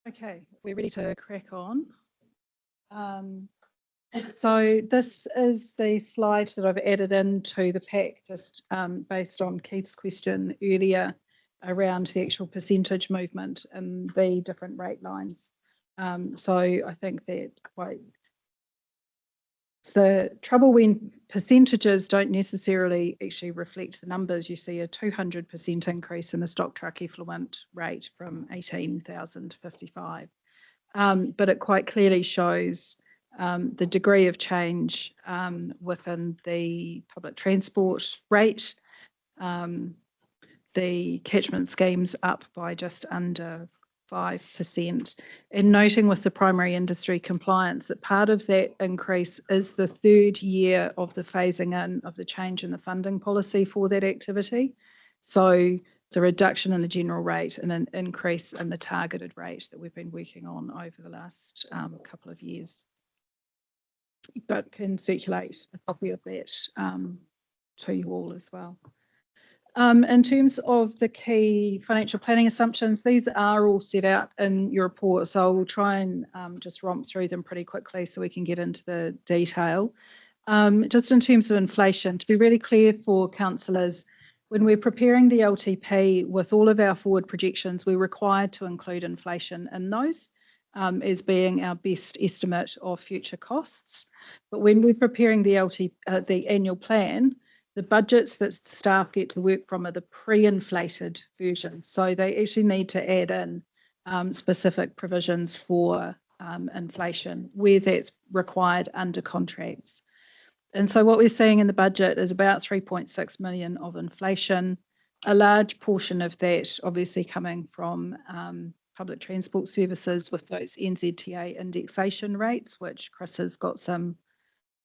Okay, we're ready to crack on. So this is the slide that I've added into the pack, just based on Keith's question earlier around the actual percentage movement and the different rate lines. So I think that it's the trouble when percentages don't necessarily actually reflect the numbers. You see a 200% increase in the stock truck effluent rate from 18,000 to 55. But it quite clearly shows the degree of change within the public transport rate. The catchment schemes up by just under 5%. And noting with the primary industry compliance that part of that increase is the third year of the phasing in of the change in the funding policy for that activity. So it's a reduction in the general rate and an increase in the targeted rate that we've been working on over the last couple of years. But can circulate a copy of that to you all as well. In terms of the key financial planning assumptions, these are all set out in your report, so I'll try and just romp through them pretty quickly so we can get into the detail. Just in terms of inflation, to be really clear for councillors, when we're preparing the LTP with all of our forward projections, we're required to include inflation in those as being our best estimate of future costs. But when we're preparing the annual plan, the budgets that staff get to work from are the pre-inflated version. So they actually need to add in specific provisions for inflation where that's required under contracts. And so what we're seeing in the budget is about 3.6 million of inflation, a large portion of that obviously coming from public transport services with those NZTA indexation rates, which Chris has got some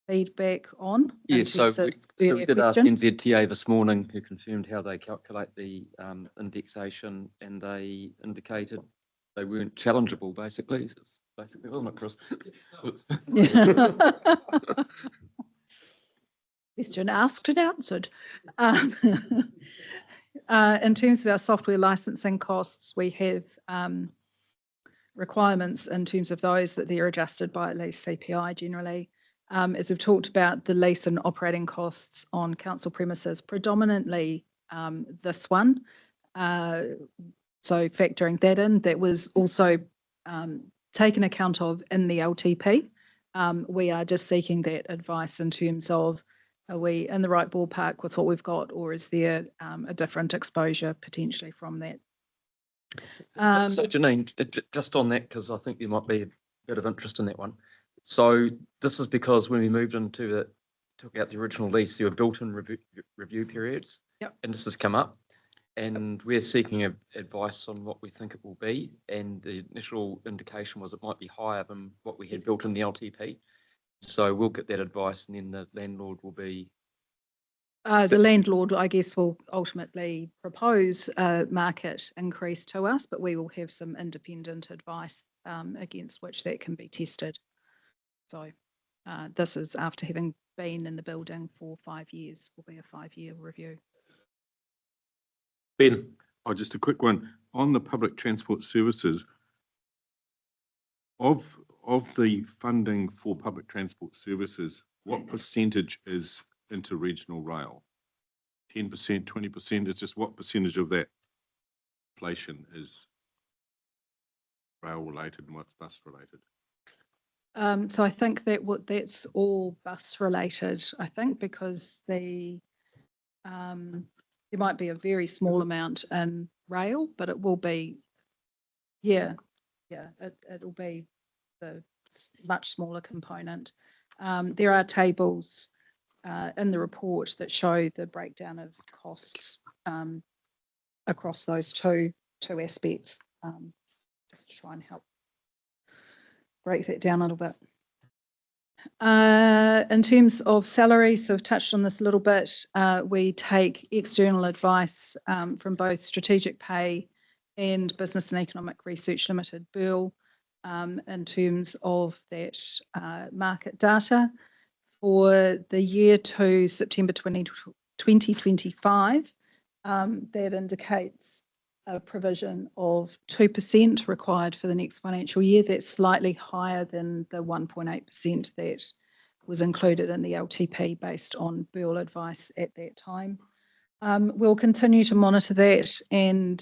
feedback on. Yes, so we did ask NZTA this morning, who confirmed how they calculate the indexation, and they indicated they weren't challengeable, basically. It's basically, wasn't it, Chris? Question asked and answered. In terms of our software licensing costs, we have requirements in terms of those that they're adjusted by at least CPI generally. As we've talked about, the lease and operating costs on council premises, predominantly this one. So factoring that in, that was also taken account of in the LTP. We are just seeking that advice in terms of, are we in the right ballpark with what we've got, or is there a different exposure potentially from that? So Janine, just on that, because I think there might be a bit of interest in that one. So this is because when we moved into took out the original lease, there were built-in review periods. Yep. And this has come up, and we're seeking advice on what we think it will be. And the initial indication was it might be higher than what we had built in the LTP. So we'll get that advice, and then the landlord will be. The landlord, I guess, will ultimately propose a market increase to us, but we will have some independent advice against which that can be tested. So this is after having been in the building for 5 years, will be a 5-year review. Ben. Oh, just a quick one. On the public transport services, of the funding for public transport services, what percentage is interregional rail? 10%, 20%? It's just what percentage of that inflation is rail related and what's bus related? So I think that that's all bus related, I think, because there might be a very small amount in rail, but it will be, it'll be the much smaller component. There are tables in the report that show the breakdown of costs across those two aspects, just to try and help break that down a little bit. In terms of salary, so I've touched on this a little bit, we take external advice from both Strategic Pay and Business and Economic Research Limited, BERL, in terms of that market data. For the year to September 2025, that indicates a provision of 2% required for the next financial year. That's slightly higher than the 1.8% that was included in the LTP based on Buell advice at that time. We'll continue to monitor that and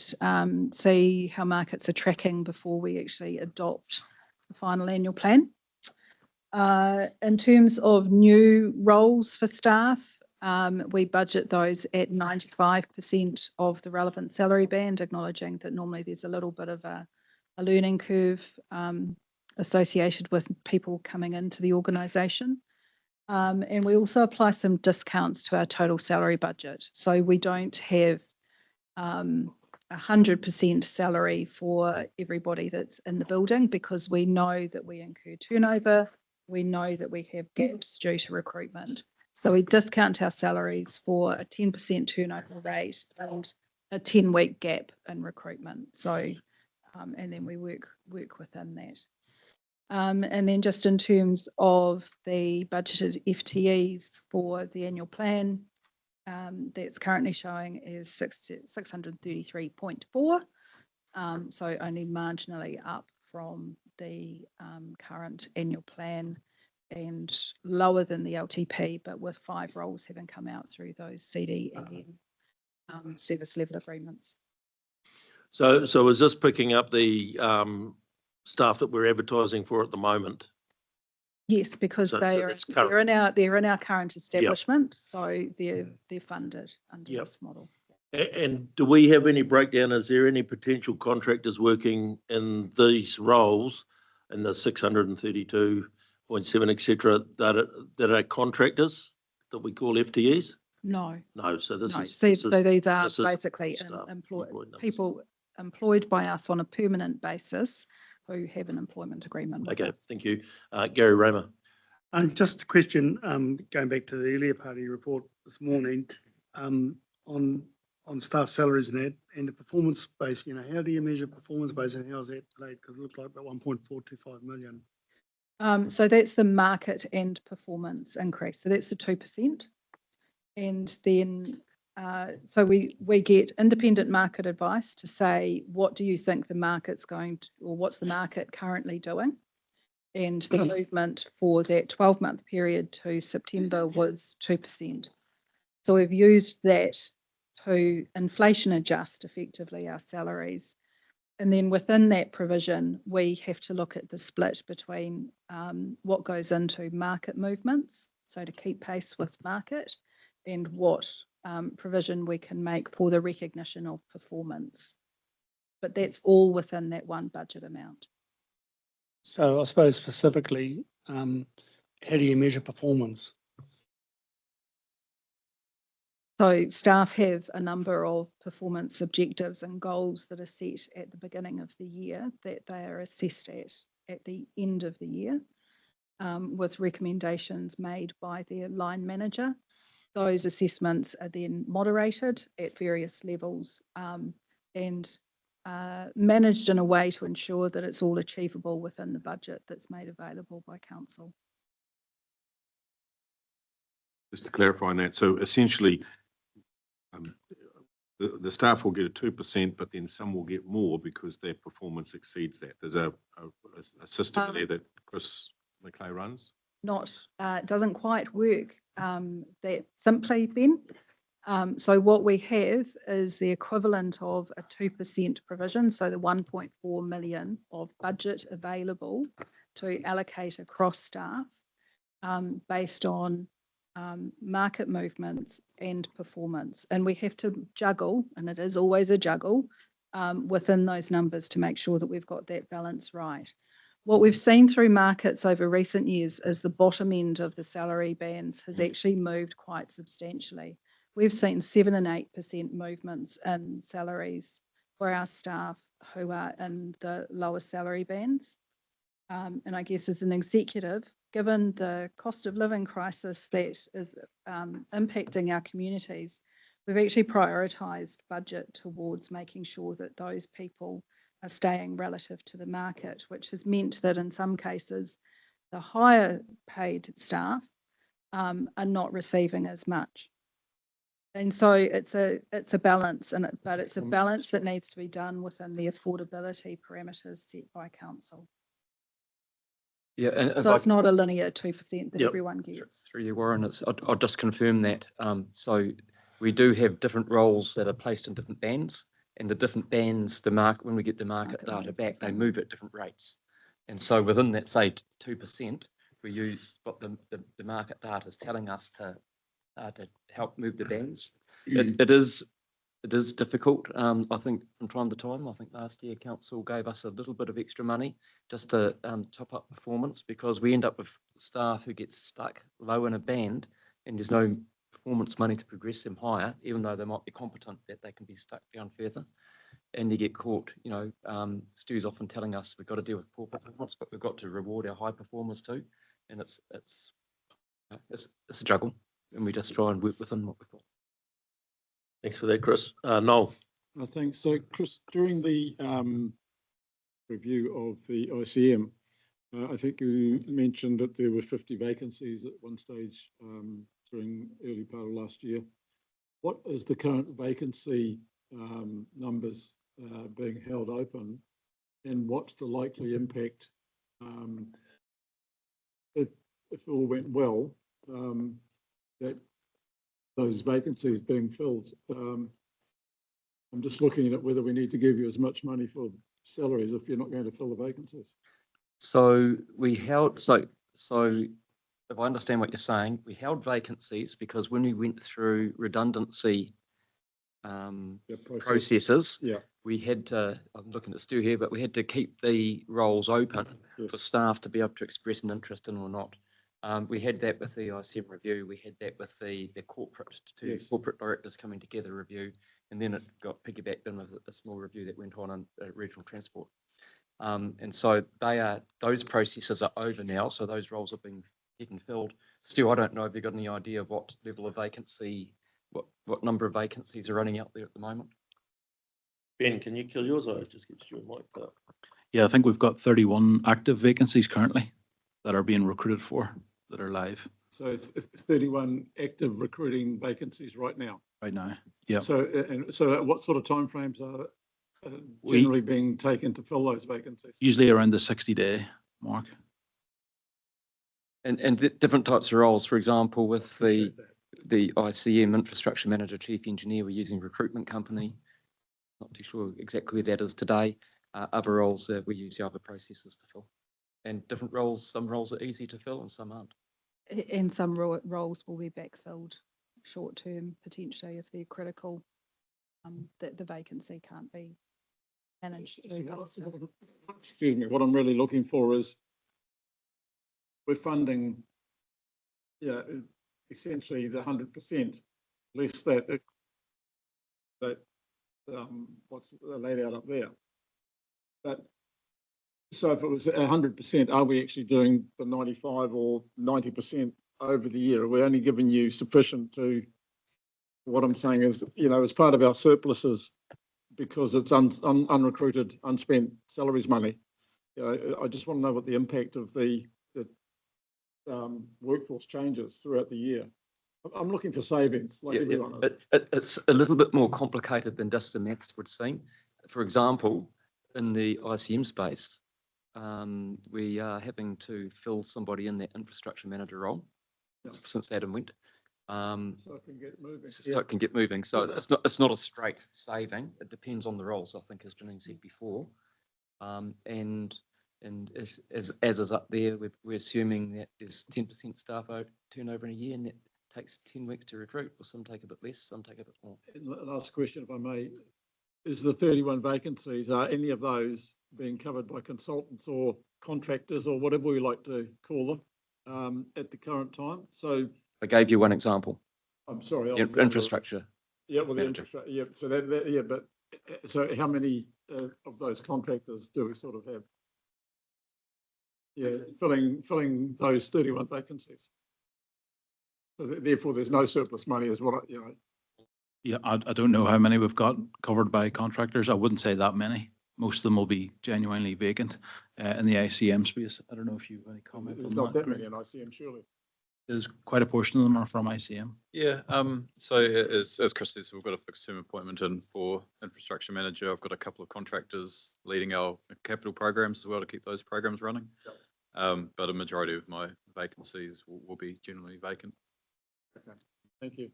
see how markets are tracking before we actually adopt the final annual plan. In terms of new roles for staff, we budget those at 95% of the relevant salary band, acknowledging that normally there's a little bit of a learning curve associated with people coming into the organisation. And we also apply some discounts to our total salary budget. So we don't have 100% salary for everybody that's in the building, because we know that we incur turnover. We know that we have gaps due to recruitment. So we discount our salaries for a 10% turnover rate and a 10-week gap in recruitment. So, and then we work within that. And then just in terms of the budgeted FTEs for the annual plan, that's currently showing is 633.4. So only marginally up from the current annual plan, and lower than the LTP, but with 5 roles having come out through those CDE service level agreements. So is this picking up the staff that we're advertising for at the moment? Yes, because So they're that's current. in our current establishment, so they're funded under this model. And do we have any breakdown? Is there any potential contractors working in these roles, in the 632.7, etc., that are contractors that we call FTEs? No. No. So this is. So these are this is basically staff, people employed by us on a permanent basis who have an employment agreement with Okay, us. thank you. Gary Raymer. Just a question, going back to the earlier party report this morning, on staff salaries and that, and the performance base, how do you measure performance base and how is that played? Because it looks like about 1.425 million. So that's the market and performance increase. So that's the 2%. And then, so we get independent market advice to say, what do you think the market's going to, or what's the market currently doing? And the movement for that 12-month period to September was 2%. So we've used that to inflation adjust effectively our salaries. And then within that provision, we have to look at the split between what goes into market movements, so to keep pace with market, and what provision we can make for the recognition of performance. But that's all within that one budget amount. So I suppose specifically, how do you measure performance? So staff have a number of performance objectives and goals that are set at the beginning of the year that they are assessed at the end of the year, with recommendations made by their line manager. Those assessments are then moderated at various levels and managed in a way to ensure that it's all achievable within the budget that's made available by council. Just to clarify on that, so essentially, the staff will get a 2%, but then some will get more because their performance exceeds that. There's a system there that Chris McClay runs. Doesn't quite work that simply, Ben. So what we have is the equivalent of a 2% provision, so the 1.4 million of budget available to allocate across staff based on market movements and performance. And we have to juggle, and it is always a juggle, within those numbers to make sure that we've got that balance right. What we've seen through markets over recent years is the bottom end of the salary bands has actually moved quite substantially. We've seen 7 and 8% movements in salaries for our staff who are in the lower salary bands. And I guess as an executive, given the cost of living crisis that is impacting our communities, we've actually prioritised budget towards making sure that those people are staying relative to the market, which has meant that in some cases, the higher paid staff are not receiving as much. And so it's a balance but it's a From- balance that needs to be done within the affordability parameters set by council. Yeah, and So it's not a linear 2% that Yep. everyone gets. through you, Warren, I'll just confirm that. So we do have different roles that are placed in different bands, and the different bands, when we get the market Market data rates, back, they okay. move at different rates. And so within that, say, 2%, we use what the market data is telling us to help move the bands. It is difficult. I think from time to time, I think last year council gave us a little bit of extra money just to top up performance, because we end up with staff who get stuck low in a band and there's no performance money to progress them higher, even though they might be competent, that they can be stuck down further. And they get caught, Stu's often telling us we've got to deal with poor performance, but we've got to reward our high performers too. And it's a juggle, and we just try and work within what we've got. Thanks for that, Chris. Noel? Thanks. So, Chris, during the review of the ICM, I think you mentioned that there were 50 vacancies at one stage during early part of last year. What is the current vacancy numbers being held open, and what's the likely impact if all went well, that those vacancies being filled? I'm just looking at whether we need to give you as much money for salaries if you're not going to fill the vacancies. So if I understand what you're saying, we held vacancies because when we went through redundancy processes, Yeah. we had to, I'm looking at Stu here, but we had to keep the roles open for Yes. staff to be able to express an interest in or not. We had that with the ICM review, we had that with the corporate Yes. corporate directors coming together review, and then it got piggybacked in with a small review that went on in regional transport. And so those processes are over now, so those roles are getting filled. Stu, I don't know if you've got any idea of what level of vacancy, what number of vacancies are running out there at the moment? Ben, can you kill yours? I'll just get Stuart mic'd up. Yeah, I think we've got 31 active vacancies currently that are being recruited for, that are live So it's 31 active recruiting vacancies right now. right now. Yeah. So what sort of timeframes are generally being taken to fill those vacancies? Usually around the 60-day mark. And different types of roles, for example, with the Appreciate that. ICM infrastructure manager, chief engineer, we're using recruitment company. Not too sure exactly where that is today. Other roles we use the other processes to fill. And different roles, some roles are easy to fill and some aren't. And some roles will be backfilled short term, potentially, if they're critical, that the vacancy can't be managed So through other stuff. excuse me, what I'm really looking for is we're funding, essentially the 100%, less that what's laid out up there. But so if it was 100%, are we actually doing the 95 or 90% over the year? Are we only giving you sufficient to, what I'm saying is, as part of our surpluses, because it's unrecruited, unspent salaries money. I just want to know what the impact of the workforce changes throughout the year. I'm looking for savings, like everyone is. It's a little bit more complicated than just the maths would seem. For example, in the ICM space, we are having to fill somebody in that infrastructure manager role since Adam went. So it can get moving. So it can get moving. So it's not a straight saving. It depends on the roles, I think, as Janine said before. And as is up there, we're assuming that there's 10% staff turnover in a year, and that takes 10 weeks to recruit, or some take a bit less, some take a bit more. And last question, if I may, is the 31 vacancies, are any of those being covered by consultants or contractors or whatever we like to call them at the current time? So I gave you one example. I'm sorry. Infrastructure. Yeah, well, the manager. infrastructure, yeah, so but so how many of those contractors do we sort of have? Yeah, filling those 31 vacancies. So therefore, there's no surplus money is what Yeah, I don't know how many we've got covered by contractors. I wouldn't say that many. Most of them will be genuinely vacant in the ICM space. I don't know if you have any comment There's on not that. that many Greg. in ICM, surely. There's quite a portion of them are from ICM. Yeah, so as Chris says, we've got a fixed term appointment in for infrastructure manager. I've got a couple of contractors leading our capital programs as well to keep those programs running. But a majority of my vacancies will be generally vacant. Thank you.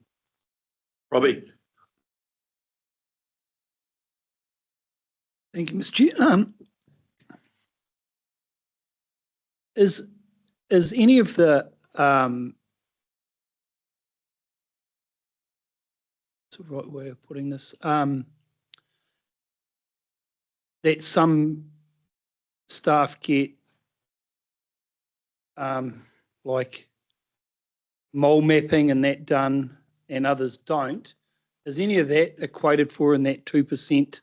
Robbie? Thank you, Mr. Chair. Is any of the, what's the right way of putting this? That some staff get, like mole mapping and that done and others don't. Is any of that equated for in that 2%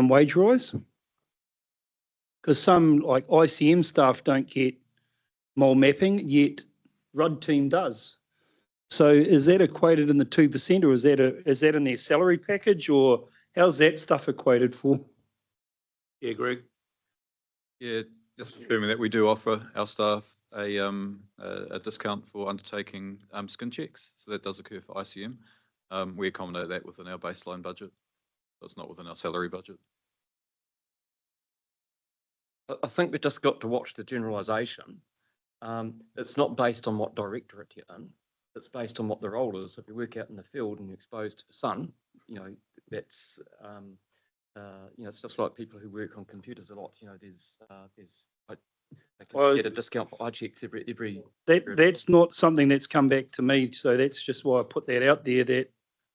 wage rise? Because some like ICM staff don't get mole mapping, yet RUD team does. So is that equated in the 2%, or is that in their salary package, or how's that stuff equated for? Yeah, Greg? Yeah, just confirming that we do offer our staff a discount for undertaking skin checks. So that does occur for ICM. We accommodate that within our baseline budget. So it's not within our salary budget. I think we've just got to watch the generalisation. It's not based on what directorate you're in. It's based on what the role is. If you work out in the field and you're exposed to the sun, that's, it's just like people who work on computers a lot. They can get a discount for eye checks every. That's not something that's come back to me. So that's just why I put that out there, that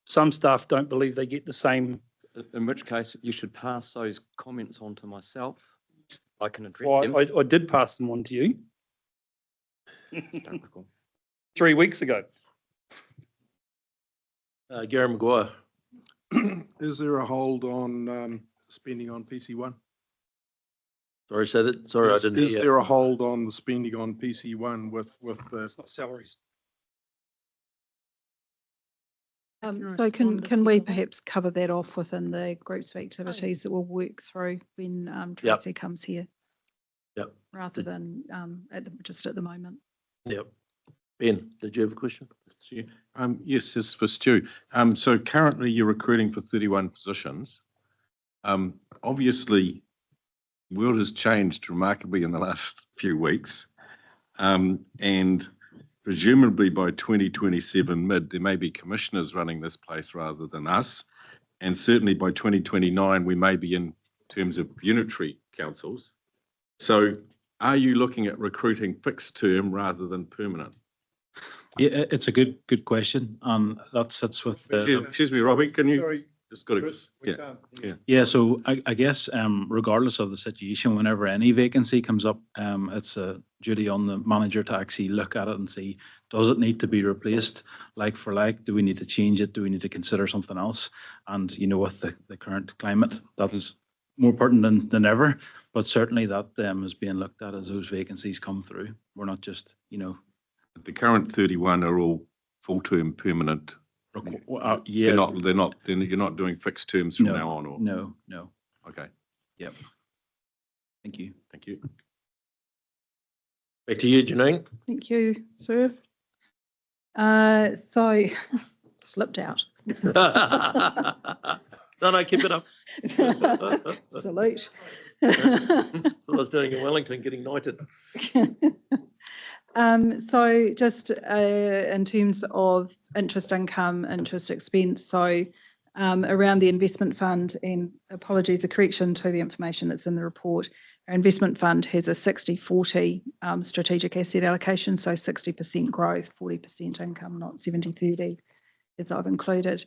some staff don't believe they get the same. In which case, you should pass those comments on to myself. I can address Well, them. I did pass them on to you Don't recall. 3 weeks ago. Gary Maguire? Is there a hold on spending on PC1? Sorry, say that. Sorry, I didn't Is hear. there a hold on the spending on PC1 with the? It's not salaries. So can we perhaps cover that off within the groups of activities that we'll work through when Tracy comes here? Yep. Rather than just at the moment. Yep. Ben, did you have a question? Yes, it's for Stu. So currently you're recruiting for 31 positions. Obviously, the world has changed remarkably in the last few weeks. And presumably by 2027 mid, there may be commissioners running this place rather than us. And certainly by 2029, we may be in terms of unitary councils. So are you looking at recruiting fixed term rather than permanent? Yeah, it's a good question. That sits with the. Excuse me, Robbie, can you Sorry, just got to, Chris, we can't. Yeah, so I guess regardless of the situation, whenever any vacancy comes up, it's a duty on the manager to actually look at it and see, does it need to be replaced like for like? Do we need to change it? Do we need to consider something else? And, with the current climate, that's more pertinent than ever. But certainly that is being looked at as those vacancies come through. We're not just, the current 31 are all full-term permanent. yeah. You're not doing fixed terms from now on, or? No. Okay, Yep. Thank you. thank you. Back to you, Janine. Thank you, sir. So slipped out. No, keep it up. Salute. That's what I was doing in Wellington, getting knighted. So just in terms of interest income, interest expense, so around the investment fund, and apologies, a correction to the information that's in the report, our investment fund has a 60-40 strategic asset allocation, so 60% growth, 40% income, not 70-30 as I've included.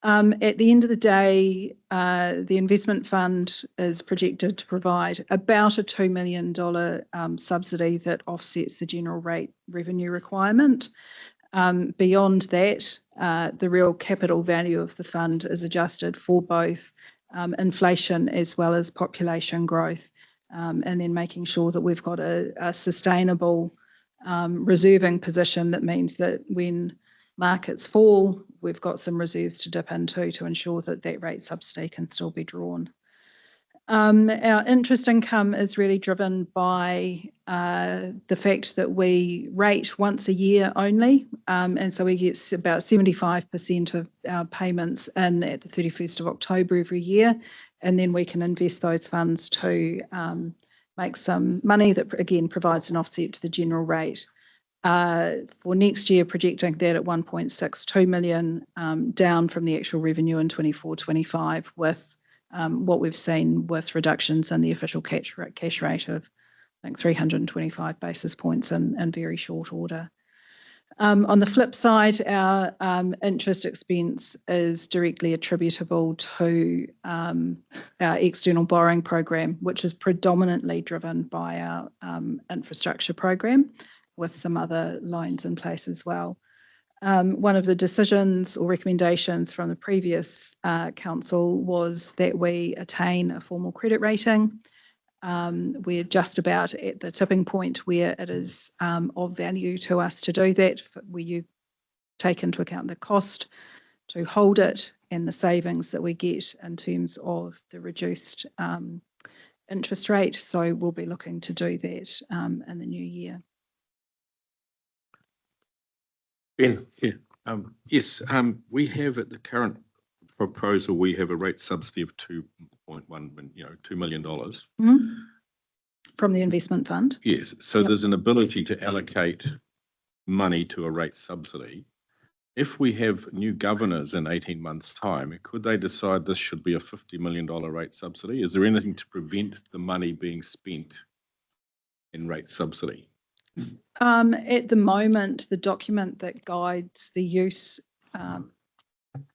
At the end of the day, the investment fund is projected to provide about a $2 million subsidy that offsets the general rate revenue requirement. Beyond that, the real capital value of the fund is adjusted for both inflation as well as population growth, and then making sure that we've got a sustainable reserving position that means that when markets fall, we've got some reserves to dip into to ensure that that rate subsidy can still be drawn. Our interest income is really driven by the fact that we rate once a year only. And so we get about 75% of our payments in at the 31st of October every year. And then we can invest those funds to make some money that, again, provides an offset to the general rate. For next year, projecting that at 1.62 million, down from the actual revenue in 24-25, with what we've seen with reductions in the official cash rate of, I think, 325 basis points in very short order. On the flip side, our interest expense is directly attributable to our external borrowing program, which is predominantly driven by our infrastructure program, with some other loans in place as well. One of the decisions or recommendations from the previous council was that we attain a formal credit rating. We're just about at the tipping point where it is of value to us to do that, where you take into account the cost to hold it and the savings that we get in terms of the reduced interest rate. So we'll be looking to do that in the new year. Ben? Yes, we have at the current proposal, we have a rate subsidy of 2.1, $2 million. From the investment fund? Yes, so there's an ability to allocate money to a rate subsidy. If we have new governors in 18 months' time, could they decide this should be a $50 million rate subsidy? Is there anything to prevent the money being spent in rate subsidy? At the moment, the document that guides the use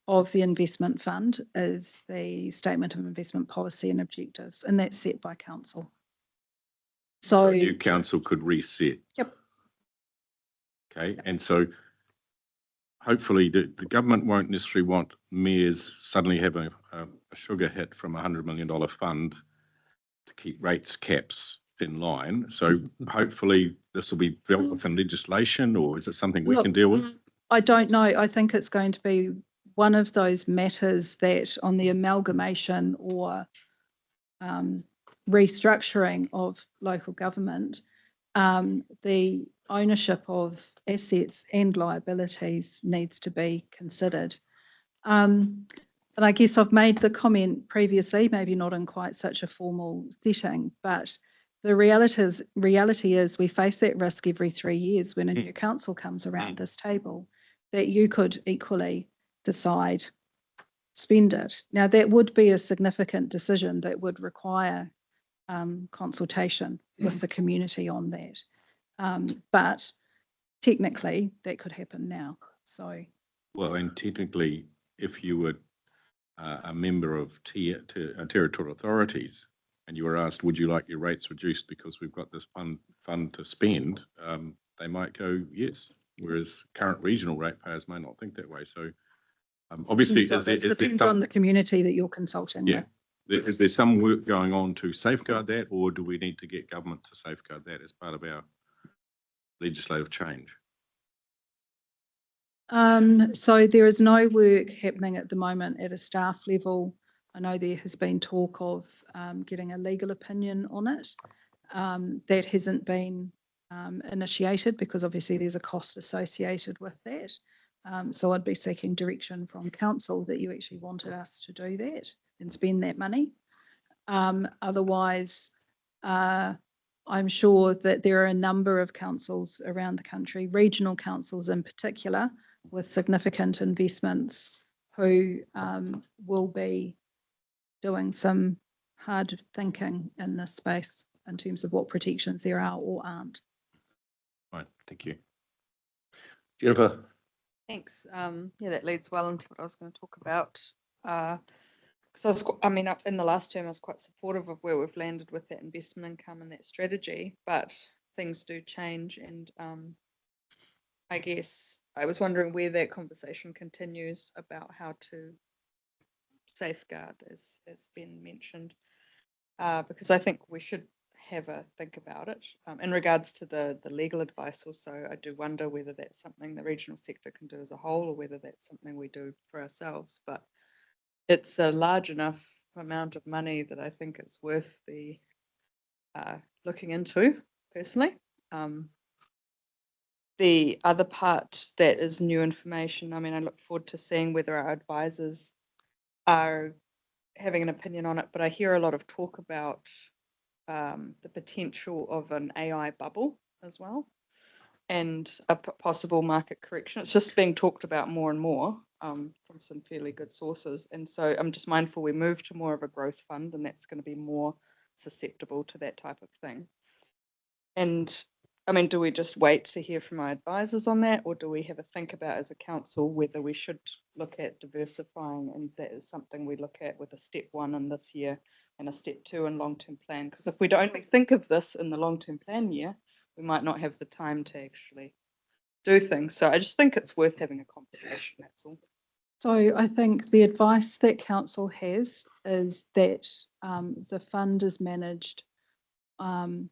of the investment fund is the Statement of Investment Policy and Objectives, and that's set by council. So New council could reset. Yep. Okay, and so hopefully the government won't necessarily want mayors suddenly having a sugar hit from $100 million fund to keep rates caps in line. So hopefully this will be built within legislation, or is it something we can deal with? I don't know. I think it's going to be one of those matters that on the amalgamation or restructuring of local government, the ownership of assets and liabilities needs to be considered. And I guess I've made the comment previously, maybe not in quite such a formal setting, but the reality is we face that risk every 3 years when a new council comes around this table, that you could equally decide spend it. Now, that would be a significant decision that would require consultation with the community on that. But technically, that could happen now. So, Well, and technically, if you were a member of territorial authorities and you were asked, would you like your rates reduced because we've got this fund to spend, they might go, yes, whereas current regional ratepayers may not think that way. So obviously, it depends on the community that you're consulting with. Is there some work going on to safeguard that, or do we need to get government to safeguard that as part of our legislative change? So there is no work happening at the moment at a staff level. I know there has been talk of getting a legal opinion on it. That hasn't been initiated because obviously there's a cost associated with that. So I'd be seeking direction from council that you actually wanted us to do that and spend that money. Otherwise, I'm sure that there are a number of councils around the country, regional councils in particular, with significant investments who will be doing some hard thinking in this space in terms of what protections there are or aren't. Right, thank you. Jennifer? Thanks. Yeah, that leads well into what I was going to talk about. Because in the last term, I was quite supportive of where we've landed with that investment income and that strategy, but things do change. And I guess I was wondering where that conversation continues about how to safeguard, as Ben mentioned, because I think we should have a think about it. In regards to the legal advice also, I do wonder whether that's something the regional sector can do as a whole or whether that's something we do for ourselves. But it's a large enough amount of money that I think it's worth the looking into personally. The other part that is new information, I mean, I look forward to seeing whether our advisors are having an opinion on it, but I hear a lot of talk about the potential of an AI bubble as well and a possible market correction. It's just being talked about more and more from some fairly good sources. And so I'm just mindful we move to more of a growth fund, and that's going to be more susceptible to that type of thing. And I mean, do we just wait to hear from our advisors on that, or do we have a think about as a council whether we should look at diversifying, and that is something we look at with a step 1 in this year and a step 2 in long-term plan? Because if we don't only think of this in the long-term plan year, we might not have the time to actually do things. So I just think it's worth having a conversation, that's all. So I think the advice that council has is that the fund is managed on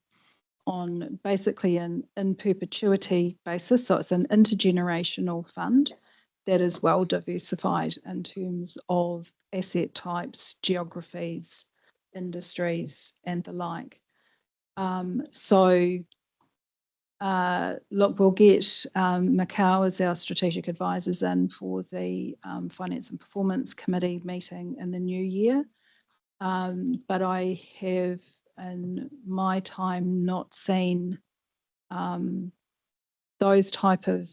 basically an in perpetuity basis. So it's an intergenerational fund that is well diversified in terms of asset types, geographies, industries, and the like. Look, we'll get Macau as our strategic advisors in for the Finance and Performance Committee meeting in the new year. But I have in my time not seen those type of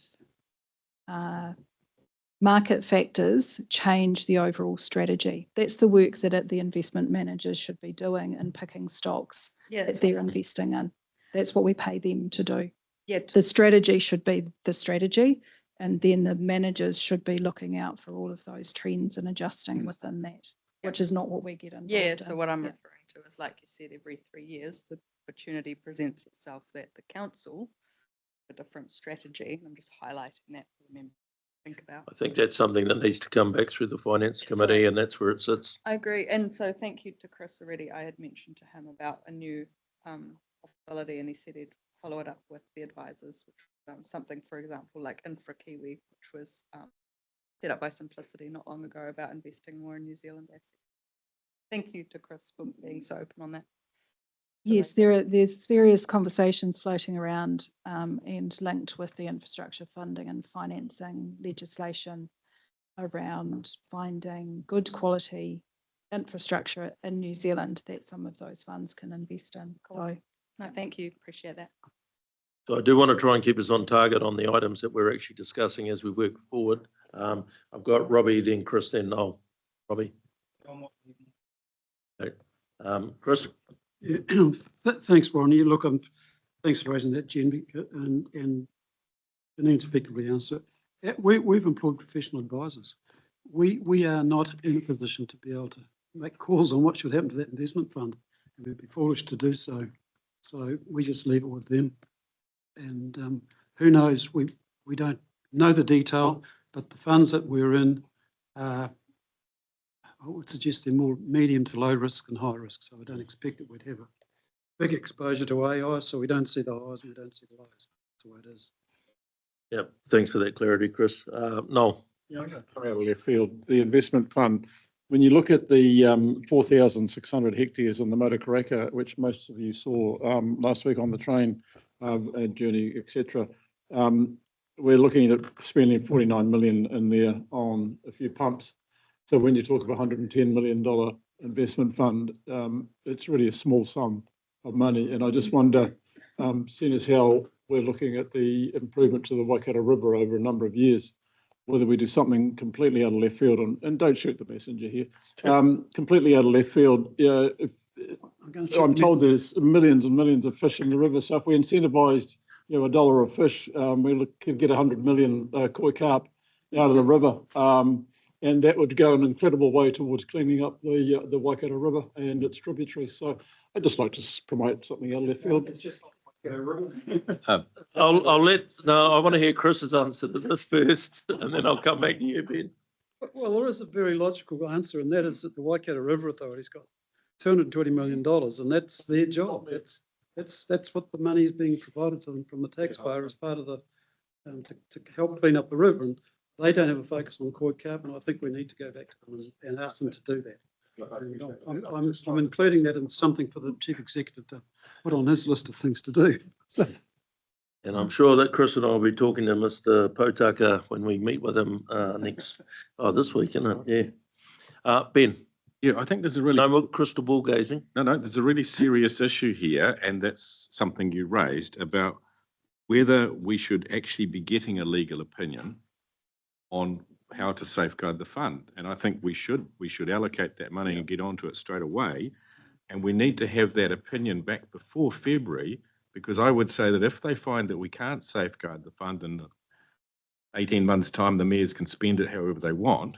market factors change the overall strategy. That's the work that the investment managers should be doing in picking stocks that they're investing in. That's what we pay them to do. Yeah. The strategy should be the strategy, and then the managers should be looking out for all of those trends and adjusting within that, which is not what we get involved in. So what I'm referring to is, like you said, every 3 years, the opportunity presents itself that the council, a different strategy, and I'm just highlighting that for the members to think about. I think that's something that needs to come back through the Finance Committee, and that's where it sits. I agree. And so thank you to Chris already. I had mentioned to him about a new possibility, and he said he'd follow it up with the advisors, which something, for example, like Infra Kiwi, which was set up by Simplicity not long ago about investing more in New Zealand assets. Thank you to Chris for being so open on that. Yes, there's various conversations floating around and linked with the infrastructure funding and financing legislation around finding good quality infrastructure in New Zealand that some of those funds can invest in. Cool. No, thank you. Appreciate that. So I do want to try and keep us on target on the items that we're actually discussing as we work forward. I've got Robbie, then Chris, then Noel. Robbie. Okay. Chris. Yeah. Thanks, Warren. You look, thanks for raising that, Jen, and Janine's effectively answered. We've employed professional advisors. We are not in a position to be able to make calls on what should happen to that investment fund. It would be foolish to do so. So we just leave it with them. And who knows, we don't know the detail, but the funds that we're in are, I would suggest they're more medium to low risk and high risk. So I don't expect that we'd have a big exposure to AI. So we don't see the highs and we don't see the lows. That's the way it is. Yeah, thanks for that clarity, Chris. Noel. Yeah, I'm going to come out of left field. The investment fund, when you look at the 4,600 hectares in the Motukaraka, which most of you saw last week on the train journey, etc., we're looking at spending 49 million in there on a few pumps. So when you talk of $110 million investment fund, it's really a small sum of money. And I just wonder, seeing as how we're looking at the improvement to the Waikato River over a number of years, whether we do something completely out of left field, and don't shoot the messenger here, completely out of left field. I'm told there's millions and millions of fish in the river. So if we incentivized, $1 of fish, we could get 100 million koi carp out of the river. And that would go an incredible way towards cleaning up the Waikato River and its tributaries. So I'd just like to promote something out of left field. It's just like Waikato River. I want to hear Chris's answer to this first, and then I'll come back to you, Ben. Well, there is a very logical answer, and that is that the Waikato River Authority's got $220 million, and that's their job. That's what the money is being provided to them from the taxpayer as part of the to help clean up the river. And they don't have a focus on koi carp, and I think we need to go back to them and ask them to do that. I'm including that in something for the chief executive to put on his list of things to do. So, And I'm sure that Chris and I will be talking to Mr. Potaka when we meet with him this week, isn't it? Yeah. Ben, Yeah, I think there's a really, no more crystal ball gazing. no, there's a really serious issue here, and that's something you raised about whether we should actually be getting a legal opinion on how to safeguard the fund. And I think we should allocate that money and get onto it straight away. And we need to have that opinion back before February, because I would say that if they find that we can't safeguard the fund in 18 months' time, the mayors can spend it however they want,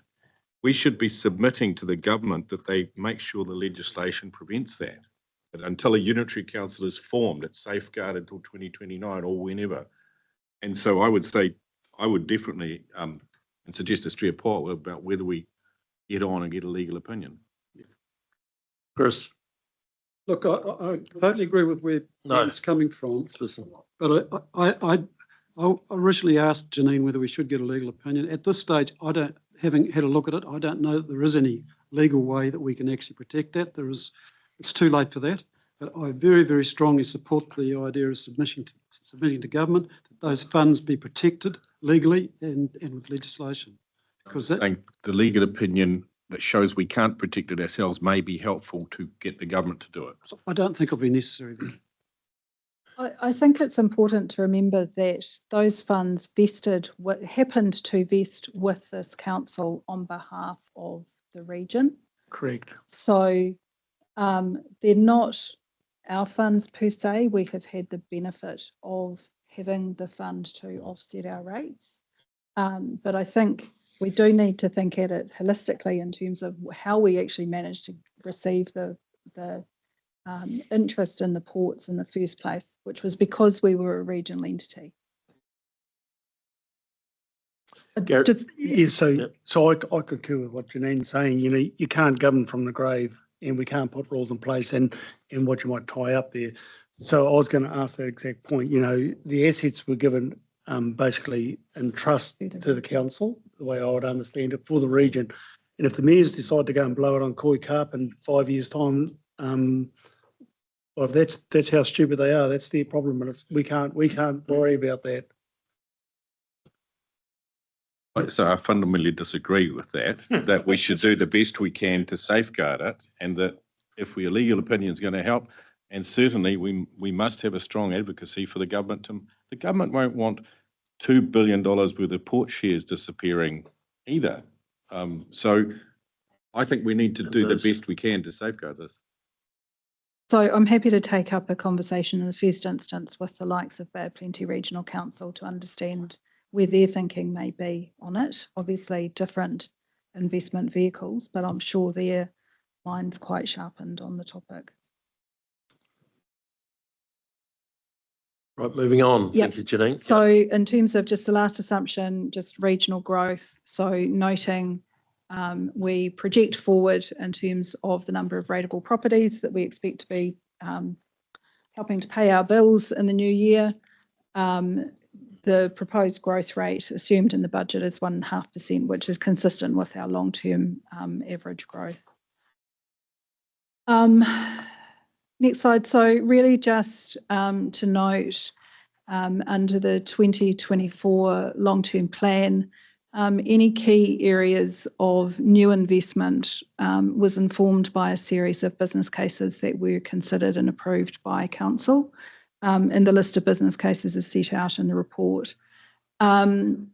we should be submitting to the government that they make sure the legislation prevents that. But until a unitary council is formed, it's safeguarded until 2029 or whenever. And so I would say, I would definitely and suggest a straight poll about whether we get on and get a legal opinion. Chris, look, I totally agree with where No. it's coming from, listen. but I originally asked Janine whether we should get a legal opinion. At this stage, having had a look at it, I don't know that there is any legal way that we can actually protect that. It's too late for that. But I very, very strongly support the idea of submitting to government that those funds be protected legally and with legislation. Because that, Saying the legal opinion that shows we can't protect it ourselves may be helpful to get the government to do it. I don't think it'll be necessary. I think it's important to remember that those funds happened to vest with this council on behalf of the region. Correct. So they're not our funds per se. We have had the benefit of having the fund to offset our rates. But I think we do need to think at it holistically in terms of how we actually manage to receive the interest in the ports in the first place, which was because we were a regional entity. Gareth? Yeah, so I concur with what Janine's saying. You know, you can't govern from the grave, and we can't put rules in place and what you might tie up there. So I was going to ask that exact point. You know, the assets were given basically in trust to the council, the way I would understand it, for the region. And if the mayors decide to go and blow it on Koi Carp in 5 years' time, well, that's how stupid they are. That's their problem, and we can't worry about that. So I fundamentally disagree with that we should do the best we can to safeguard it, and that if a legal opinion is going to help, and certainly we must have a strong advocacy for the government. The government won't want $2 billion worth of port shares disappearing either. So I think we need to do the best we can to safeguard this. So I'm happy to take up a conversation in the first instance with the likes of Bay of Plenty Regional Council to understand where their thinking may be on it. Obviously different investment vehicles, but I'm sure their mind's quite sharpened on the topic. Right, moving on. Yep. Thank you, Janine. So in terms of just the last assumption, just regional growth, so noting we project forward in terms of the number of rateable properties that we expect to be helping to pay our bills in the new year. The proposed growth rate assumed in the budget is 1.5%, which is consistent with our long-term average growth. Next slide. So really just to note, under the 2024 long-term plan, any key areas of new investment was informed by a series of business cases that were considered and approved by council. And the list of business cases is set out in the report. In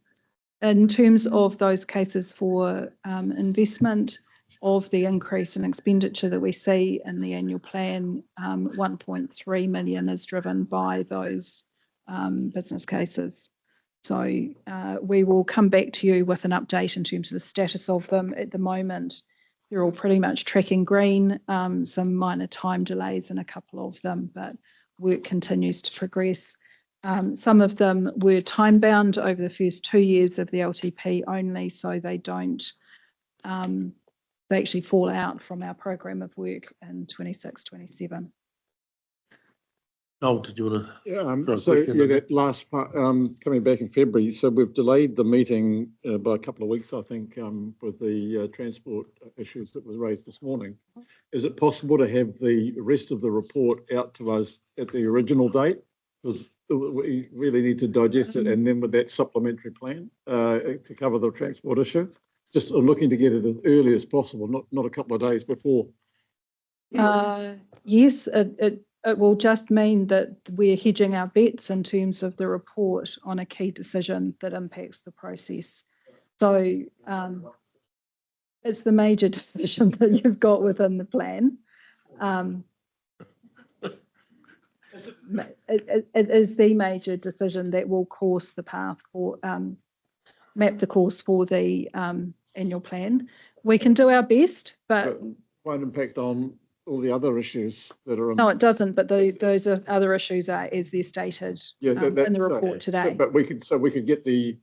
terms of those cases for investment, of the increase in expenditure that we see in the annual plan, 1.3 million is driven by those business cases. So we will come back to you with an update in terms of the status of them. At the moment, they're all pretty much tracking green, some minor time delays in a couple of them, but work continues to progress. Some of them were time bound over the first 2 years of the LTP only, so they don't, they actually fall out from our program of work in 26, 27. Noel, did you want to? Yeah, Got a so question yeah, on that? that last part, coming back in February, so we've delayed the meeting by a couple of weeks, I think, with the transport issues that was raised this morning. Is it possible to have the rest of the report out to us at the original date? Because we really need to digest it, and then with that supplementary plan to cover the transport issue. Just looking to get it as early as possible, not a couple of days before. Yes, it will just mean that we're hedging our bets in terms of the report on a key decision that impacts the process. So it's the major decision that you've got within the plan. It is the major decision that will course the path for, map the course for the annual plan. We can do our best, but Won't impact on all the other issues that are. no, it doesn't, but those are other issues are as they're stated Yeah, in the report today. But we could get the,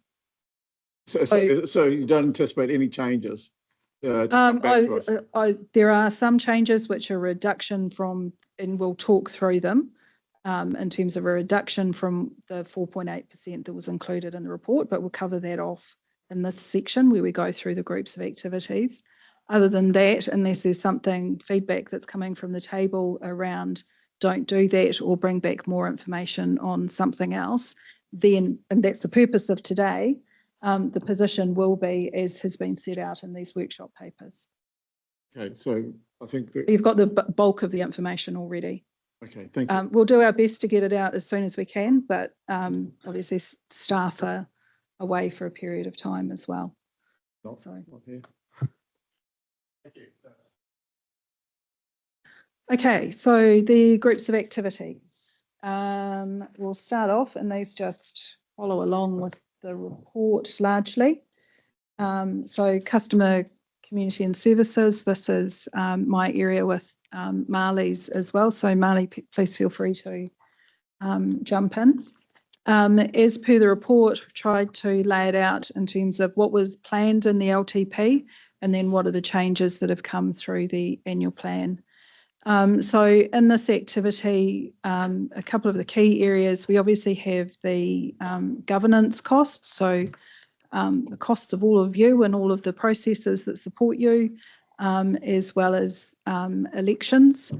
so you don't anticipate any changes? To come back to us? There are some changes which are reduction from, and we'll talk through them in terms of a reduction from the 4.8% that was included in the report, but we'll cover that off in this section where we go through the groups of activities. Other than that, unless there's something, feedback that's coming from the table around don't do that or bring back more information on something else, then, and that's the purpose of today, the position will be as has been set out in these workshop papers. Okay, so I think that, You've got the bulk of the information already. okay, thank you. We'll do our best to get it out as soon as we can, but obviously staff are away for a period of time as well. Not here. Okay, so the groups of activities. We'll start off, and these just follow along with the report largely. So customer, community and services, this is my area with Marley's as well. So Marley, please feel free to jump in. As per the report, we've tried to lay it out in terms of what was planned in the LTP and then what are the changes that have come through the annual plan. So in this activity, a couple of the key areas, we obviously have the governance costs, so the costs of all of you and all of the processes that support you, as well as elections.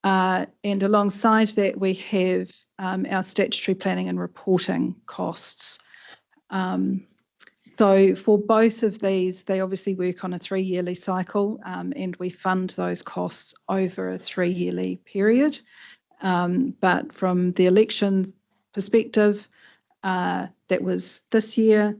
And alongside that, we have our statutory planning and reporting costs. So for both of these, they obviously work on a 3-yearly cycle, and we fund those costs over a 3-yearly period. But from the election perspective, that was this year,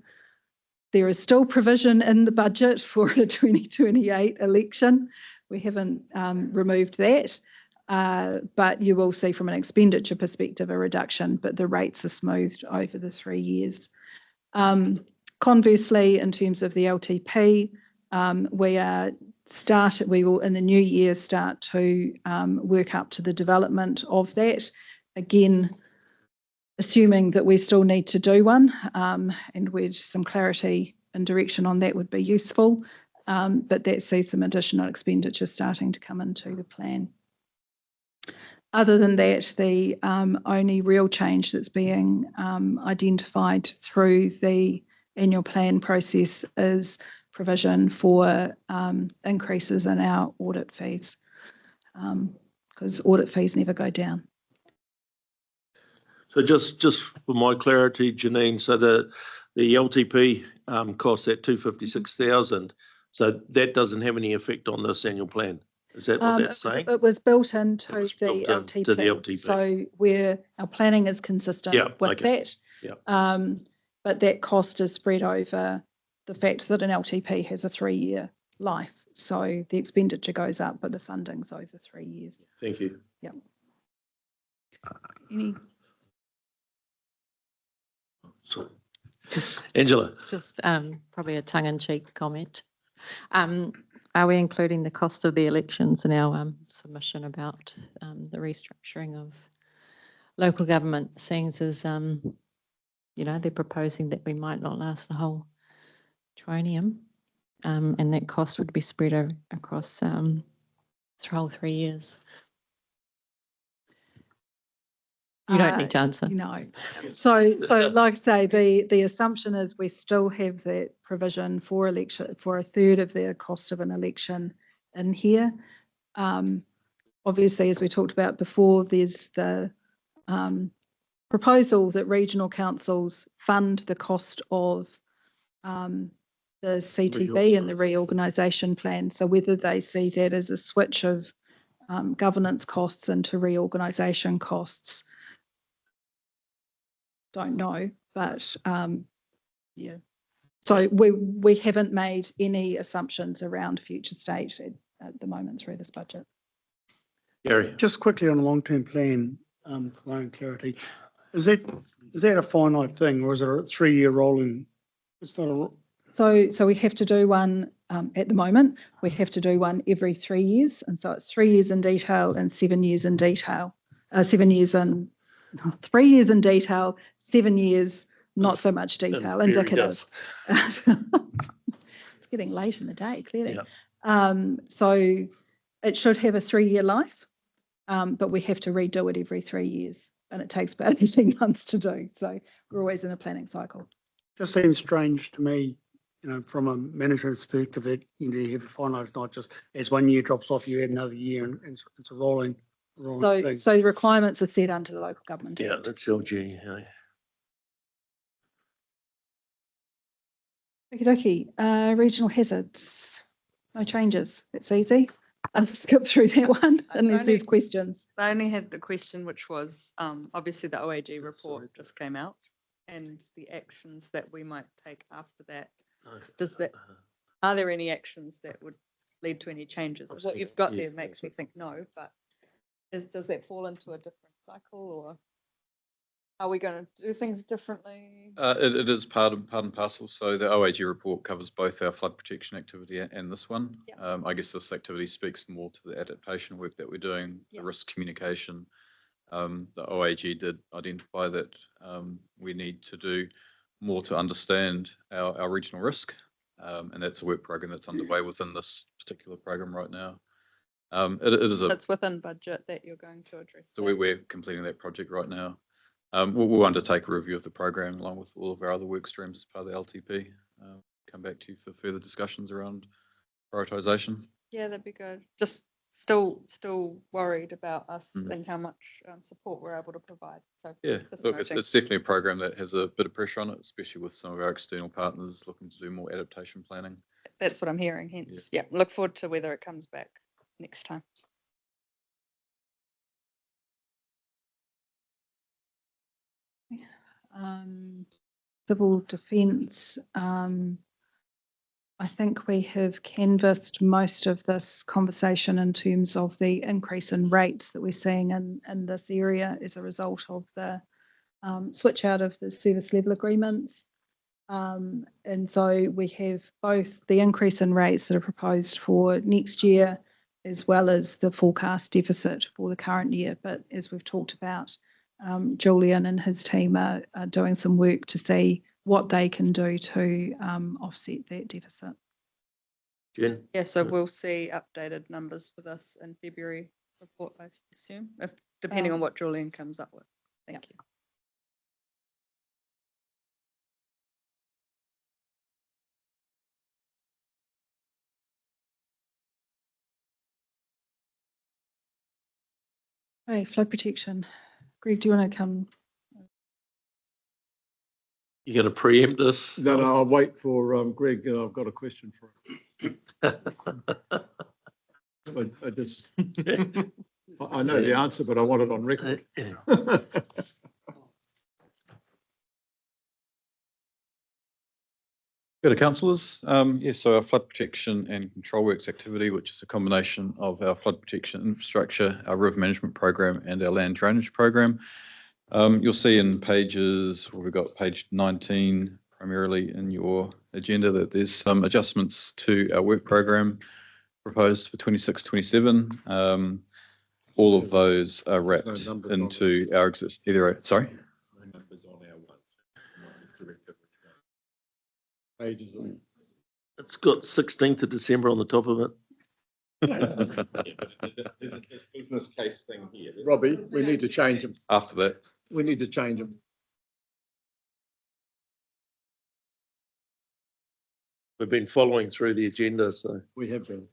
there is still provision in the budget for a 2028 election. We haven't removed that, but you will see from an expenditure perspective a reduction, but the rates are smoothed over the 3 years. Conversely, in terms of the LTP, we will in the new year start to work up to the development of that. Again, assuming that we still need to do one, and with some clarity and direction on that would be useful, but that sees some additional expenditure starting to come into the plan. Other than that, the only real change that's being identified through the annual plan process is provision for increases in our audit fees, because audit fees never go down. So just for my clarity, Janine, so the LTP costs at 256,000, so that doesn't have any effect on this annual plan. Is that what that's saying? It was built into the LTP. To the LTP. So our planning is consistent with that. Yeah. But that cost is spread over the fact that an LTP has a 3-year life. So the expenditure goes up, but the funding's over 3 years. Thank you. Yep. Any? Sorry. Angela. Just probably a tongue-in-cheek comment. Are we including the cost of the elections in our submission about the restructuring of local government, seeing as, they're proposing that we might not last the whole triennium, and that cost would be spread across the whole 3 years? You don't need to answer. No. So like I say, the assumption is we still have that provision for election, for a third of the cost of an election in here. Obviously, as we talked about before, there's the proposal that regional councils fund the cost of the CTB and the reorganisation plan. So whether they see that as a switch of governance costs into reorganisation costs, don't know, but yeah. So we haven't made any assumptions around future state at the moment through this budget. Gary? Just quickly on a long-term plan, for my own clarity, is that a finite thing or is it a 3-year rolling? It's not a, So we have to do one at the moment. We have to do one every 3 years, and so it's 3 years in detail and 7 years in detail. 7 years in 3 years in detail, 7 years not so much detail, indicative. It's getting late in the day, clearly. Yeah. So it should have a 3-year life, but we have to redo it every 3 years, and it takes about 18 months to do. So we're always in a planning cycle. just seems strange to me, from a management perspective that you have a finite, not just as 1 year drops off, you add another year and it's a rolling thing. So the requirements are set under the Local Government Yeah, Act. that's LG. Okey-dokey, regional hazards, no changes, it's easy. I'll skip through that one unless there's questions. I only had the question, which was, obviously the OAG report just came out and the actions that we might take after that. Are there any actions that would lead to any changes? What you've got there makes me think no, but does that fall into a different cycle, or are we going to do things differently? It is part and parcel. So the OAG report covers both our flood protection activity and this one. Yeah. I guess this activity speaks more to the adaptation work that we're doing, the risk communication. The OAG did identify that we need to do more to understand our regional risk. And that's a work program that's underway within this particular program right now. It's within budget that you're going to address. So we're completing that project right now. We'll undertake a review of the program along with all of our other work streams as part of the LTP. Come back to you for further discussions around prioritisation. Yeah, that'd be good. Just still worried about us and how much support we're able to provide. So yeah, look, it's definitely a program that has a bit of pressure on it, especially with some of our external partners looking to do more adaptation planning. That's what I'm hearing. Hence, yeah, look forward to whether it comes back next time. Civil defence, I think we have canvassed most of this conversation in terms of the increase in rates that we're seeing in this area as a result of the switch out of the service level agreements. And so we have both the increase in rates that are proposed for next year as well as the forecast deficit for the current year. But as we've talked about, Julian and his team are doing some work to see what they can do to offset that deficit. Jen? Yeah, so we'll see updated numbers for this in February report, I assume, depending on what Julian comes up with. Thank you. Okay, flood protection. Greg, do you want to come? You going to preempt this? No, I'll wait for Greg. I've got a question for him. I just, I know the answer, but I want it on record. Good, councillors. Yes, so our flood protection and control works activity, which is a combination of our flood protection infrastructure, our river management program and our land drainage program. You'll see in pages, we've got page 19 primarily in your agenda, that there's some adjustments to our work program proposed for 26-27. All of those are wrapped into our sorry? Pages. It's got 16th of December on the top of it. There's a business case thing here. Robbie, we need to change them. After that. we need to change them. We've been following through the agenda, so. We have been.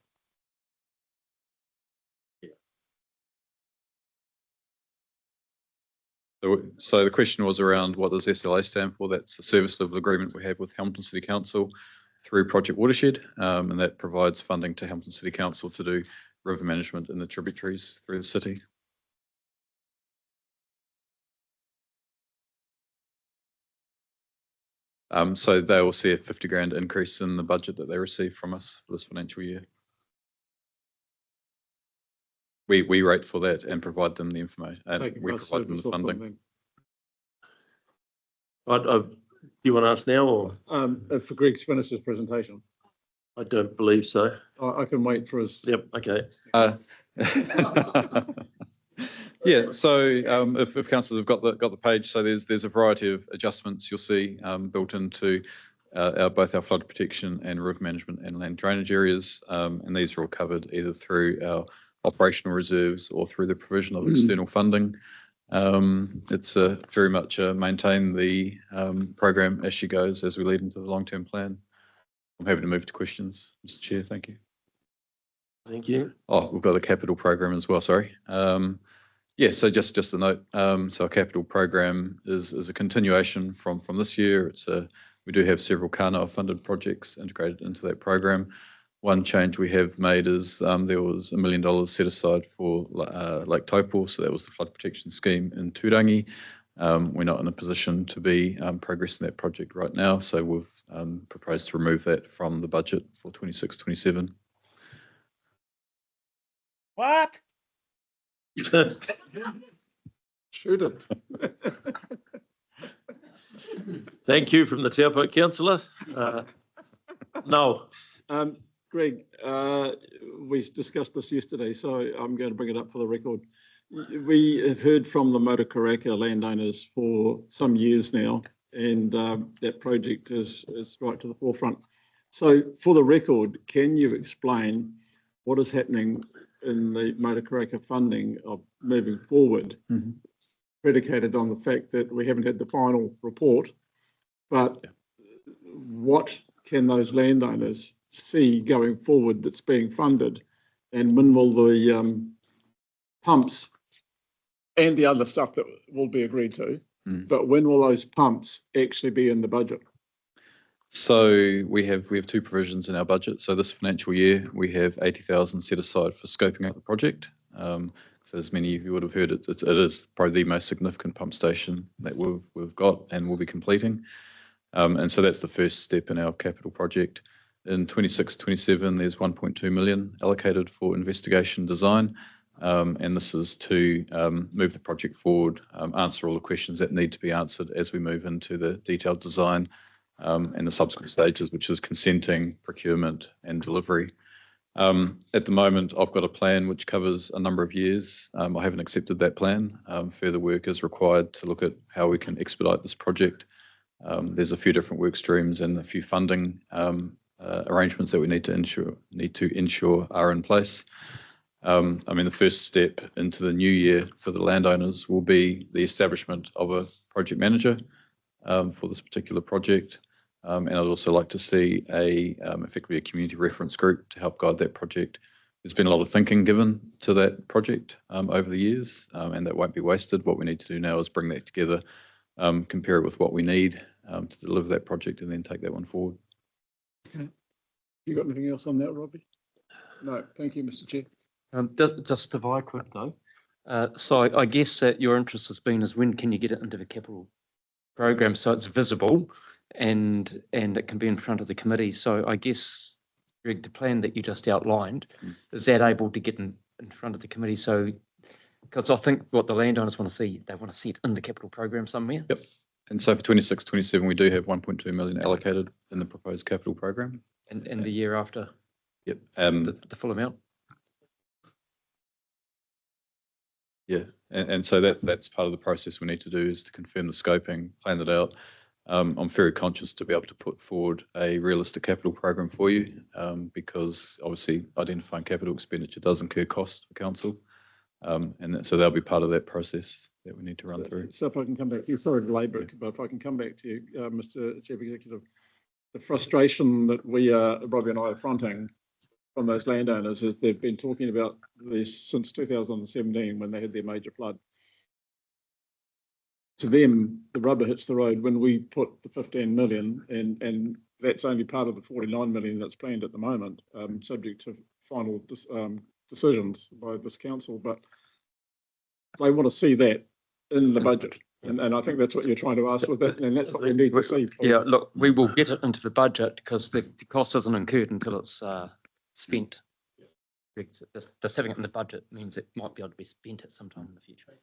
So the question was around what does SLA stand for? That's the service level agreement we have with Hamilton City Council through Project Watershed, and that provides funding to Hamilton City Council to do river management in the tributaries through the city. So they will see a 50 grand increase in the budget that they receive from us for this financial year. We rate for that and provide them the information, and Taking we our provide them service the off on funding. them. Do you want to ask now or? For Greg's finished his presentation. I don't believe so. I can wait for his. Yep, okay. Yeah, so if councillors have got the page, so there's a variety of adjustments you'll see built into both our flood protection and river management and land drainage areas, and these are all covered either through our operational reserves or through the provision of external funding. It's very much maintain the program as she goes as we lead into the long-term plan. I'm happy to move to questions, Mr. Chair. Thank you. Thank you. Oh, we've got the capital program as well. Sorry. Yeah, so just a note. So our capital program is a continuation from this year. We do have several Kānoa funded projects integrated into that program. One change we have made is there was $1 million set aside for Lake Taupo, so that was the flood protection scheme in Turangi. We're not in a position to be progressing that project right now, so we've proposed to remove that from the budget for 26-27. What? Shoot it. Thank you from the Te Apo councillor. No. Greg, we discussed this yesterday, so I'm going to bring it up for the record. We have heard from the Motukaraka landowners for some years now, and that project is right to the forefront. So for the record, can you explain what is happening in the Motukaraka funding of moving forward, predicated on the fact that we haven't had the final report, but what can those landowners see going forward that's being funded, and when will the pumps and the other stuff that will be agreed to, but when will those pumps actually be in the budget? So we have two provisions in our budget. So this financial year we have 80,000 set aside for scoping out the project. So as many of you would have heard, it is probably the most significant pump station that we've got and will be completing. And so that's the first step in our capital project. In 26-27, there's 1.2 million allocated for investigation design. And this is to move the project forward, answer all the questions that need to be answered as we move into the detailed design and the subsequent stages, which is consenting, procurement and delivery. At the moment, I've got a plan which covers a number of years. I haven't accepted that plan. Further work is required to look at how we can expedite this project. There's a few different work streams and a few funding arrangements that we need to ensure are in place. I mean, the first step into the new year for the landowners will be the establishment of a project manager for this particular project. And I'd also like to see effectively a community reference group to help guide that project. There's been a lot of thinking given to that project over the years, and that won't be wasted. What we need to do now is bring that together, compare it with what we need to deliver that project, and then take that one forward. Okay. You got anything else on that, Robbie? No, thank you, Mr. Chair. Just if I could though. So I guess that your interest has been is when can you get it into the capital program so it's visible and it can be in front of the committee. So I guess, Greg, the plan that you just outlined, is that able to get in front of the committee? So, because I think what the landowners want to see, they want to see it in the capital program somewhere. Yep. And so for 26-27, we do have 1.2 million allocated in the proposed capital program. And the year after? Yep. The full amount? Yeah, and so that's part of the process we need to do, is to confirm the scoping, plan that out. I'm very conscious to be able to put forward a realistic capital program for you, because obviously identifying capital expenditure does incur cost for council. And so that'll be part of that process. that we need to run through. So if I can come back to you, sorry to labour it, but if I can come back to you, Mr. Chief Executive, the frustration that Robbie and I are fronting from those landowners is they've been talking about this since 2017 when they had their major flood. To them, the rubber hits the road when we put the 15 million and that's only part of the 49 million that's planned at the moment, subject to final decisions by this council, but they want to see that in the budget. And I think that's what you're trying to ask with that, and that's what we need to see. Yeah, look, we will get it into the budget because the cost isn't incurred until it's spent. Just having it in the budget means it might be able to be spent at some time in the future.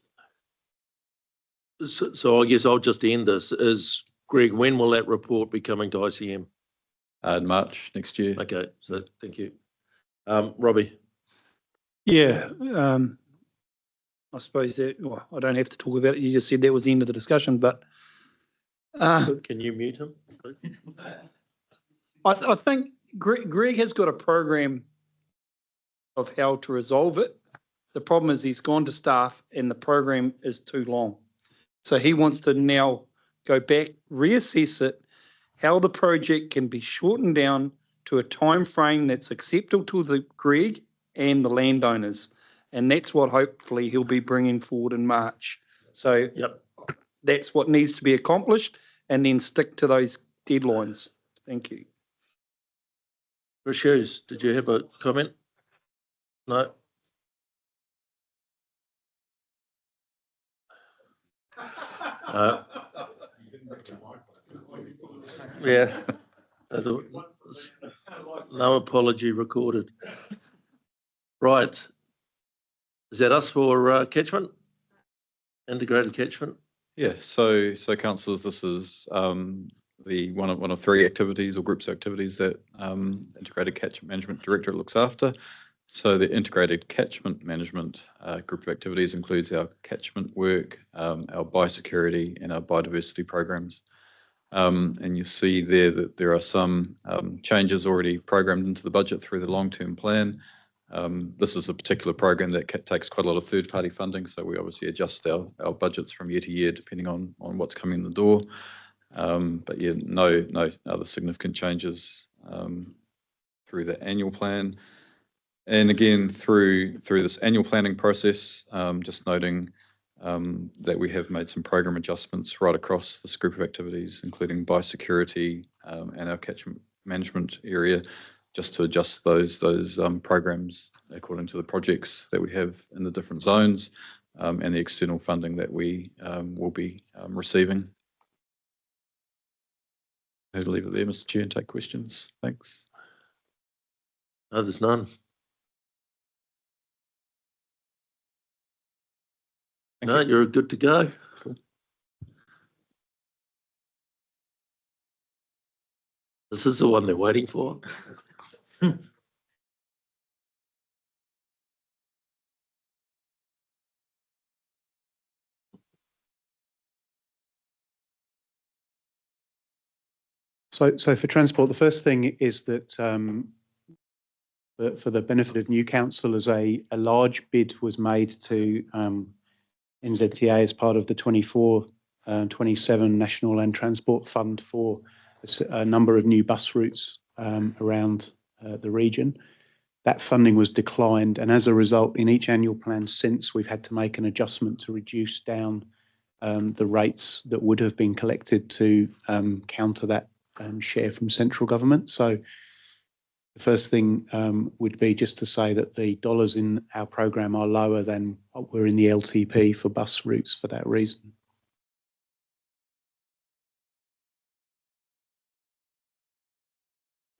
So I guess I'll just end this. Is Greg, when will that report be coming to ICM? In March next year. Okay, so thank you. Robbie? Yeah, I suppose that, well, I don't have to talk about it. You just said that was the end of the discussion, but Can you mute him? I think Greg has got a program of how to resolve it. The problem is he's gone to staff and the program is too long. So he wants to now go back, reassess it, how the project can be shortened down to a time frame that's acceptable to the Greg and the landowners. And that's what hopefully he'll be bringing forward in March. So Yep. that's what needs to be accomplished and then stick to those deadlines. Thank you. Chris Hughes, did you have a comment? No? Yeah. No apology recorded. Right. Is that us for catchment? Integrated catchment? Yeah, so councillors, this is the one of three activities or groups of activities that Integrated Catchment Management Directorate looks after. So the Integrated Catchment Management group of activities includes our catchment work, our biosecurity and our biodiversity programs. And you see there that there are some changes already programmed into the budget through the long-term plan. This is a particular program that takes quite a lot of third-party funding, so we obviously adjust our budgets from year to year depending on what's coming in the door. But yeah, no other significant changes through the annual plan. And again, through this annual planning process, just noting that we have made some program adjustments right across this group of activities, including biosecurity and our catchment management area, just to adjust those programs according to the projects that we have in the different zones and the external funding that we will be receiving. I'll leave it there, Mr. Chair, and take questions. Thanks. No, there's none. No, you're good to go. Cool. This is the one they're waiting for. So for transport, the first thing is that for the benefit of new councillors, a large bid was made to NZTA as part of the 24-27 National Land Transport Fund for a number of new bus routes around the region. That funding was declined, and as a result, in each annual plan since, we've had to make an adjustment to reduce down the rates that would have been collected to counter that share from central government. So the first thing would be just to say that the dollars in our programme are lower than what were in the LTP for bus routes for that reason.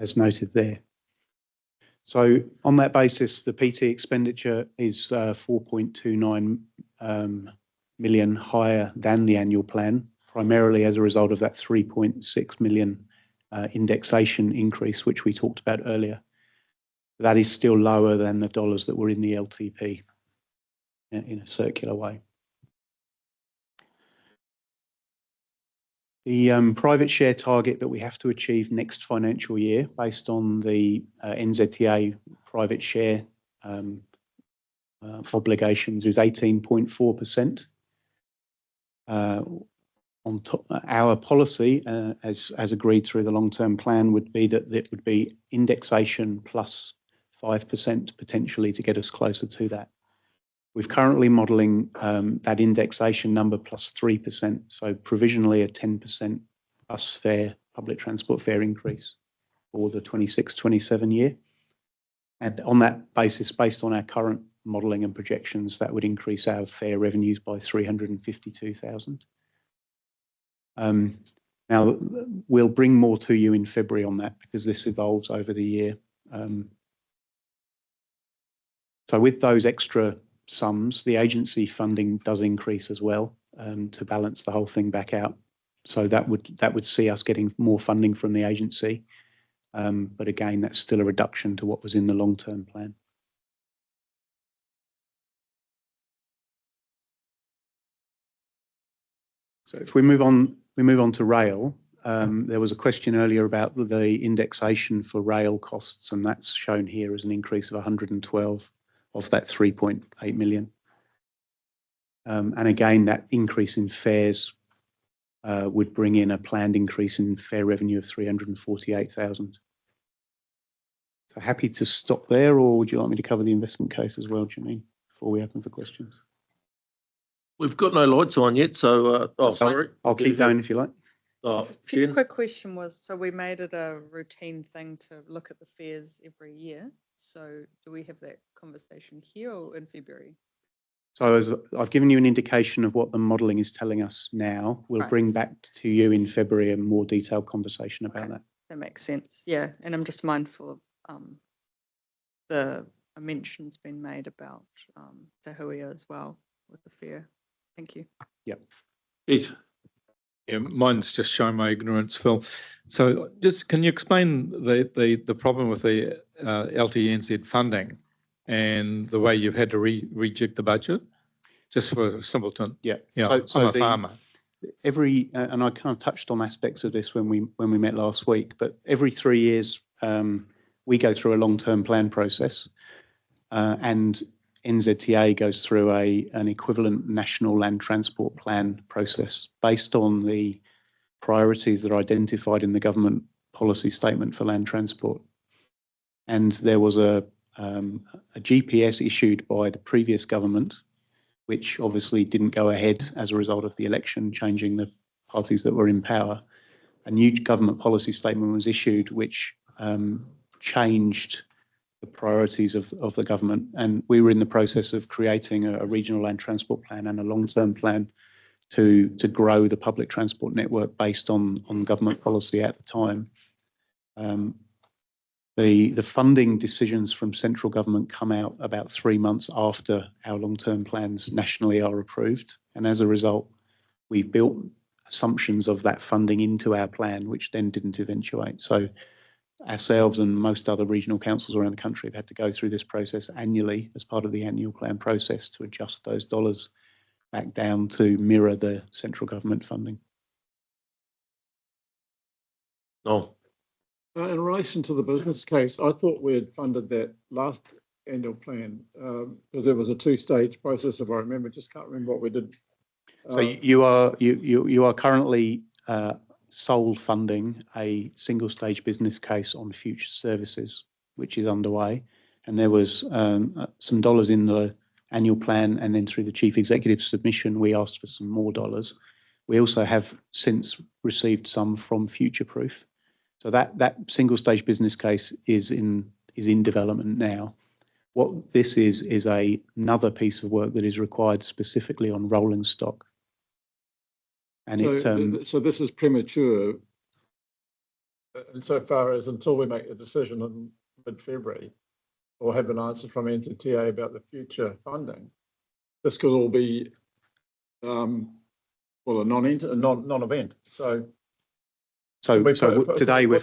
As noted there. So on that basis, the PT expenditure is 4.29 million higher than the annual plan, primarily as a result of that 3.6 million indexation increase, which we talked about earlier. That is still lower than the dollars that were in the LTP in a circular way. The private share target that we have to achieve next financial year, based on the NZTA private share obligations, is 18.4%. on top, our policy, as agreed through the long-term plan, would be that it would be indexation plus 5% potentially to get us closer to that. We're currently modelling that indexation number plus 3%, so provisionally a 10% bus fare, public transport fare increase for the 26-27 year. And on that basis, based on our current modelling and projections, that would increase our fare revenues by 352,000. Now, we'll bring more to you in February on that because this evolves over the year. So with those extra sums, the agency funding does increase as well to balance the whole thing back out. So that would see us getting more funding from the agency. But again, that's still a reduction to what was in the long-term plan. So if we move on to rail, there was a question earlier about the indexation for rail costs, and that's shown here as an increase of 112 of that 3.8 million. And again, that increase in fares would bring in a planned increase in fare revenue of 348,000. So happy to stop there, or would you like me to cover the investment case as well, Janine, before we open for questions? We've got no lights on yet, so, sorry. I'll keep going if you like. Oh, The Jen? quick question was, so we made it a routine thing to look at the fares every year. So do we have that conversation here or in February? So as I've given you an indication of what the modelling is telling us now, we'll Right. bring back to you in February a more detailed conversation about that. That makes sense. Yeah. And I'm just mindful of the mention's been made about Te Hui as well with the fare. Thank you. Yep. Yes. Yeah, mine's just showing my ignorance, Phil. So just can you explain the problem with the LTNZ funding and the way you've had to rejig the budget? Just for a simpleton. Yeah. Yeah, I'm a farmer. And I kind of touched on aspects of this when we met last week, but every 3 years we go through a long-term plan process, and NZTA goes through an equivalent national land transport plan process based on the priorities that are identified in the government policy statement for land transport. And there was a GPS issued by the previous government, which obviously didn't go ahead as a result of the election, changing the parties that were in power. A new government policy statement was issued, which changed the priorities of the government. And we were in the process of creating a regional land transport plan and a long-term plan to grow the public transport network based on government policy at the time. The funding decisions from central government come out about 3 months after our long-term plans nationally are approved. And as a result, we've built assumptions of that funding into our plan, which then didn't eventuate. So ourselves and most other regional councils around the country have had to go through this process annually as part of the annual plan process to adjust those dollars back down to mirror the central government funding. No. In relation to the business case, I thought we had funded that last annual plan because there was a two-stage process, if I remember. Just can't remember what we did. So you are currently sole funding a single stage business case on future services, which is underway. And there was some dollars in the annual plan, and then through the chief executive submission, we asked for some more dollars. We also have since received some from Future Proof. So that single stage business case is in development now. What this is another piece of work that is required specifically on rolling stock. And so this is premature insofar as until we make a decision in mid-February or have an answer from NZTA about the future funding, this could all be a non-event. So today we're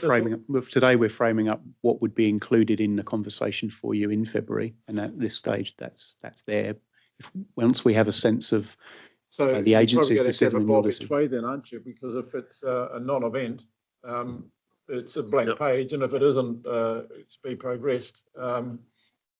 framing up what would be included in the conversation for you in February, and at this stage, that's there. Once we have a sense of the agency's decision, you're probably going to have a bob each way then, aren't you? Because if it's a non-event, it's a blank page, and if it isn't, it's be progressed.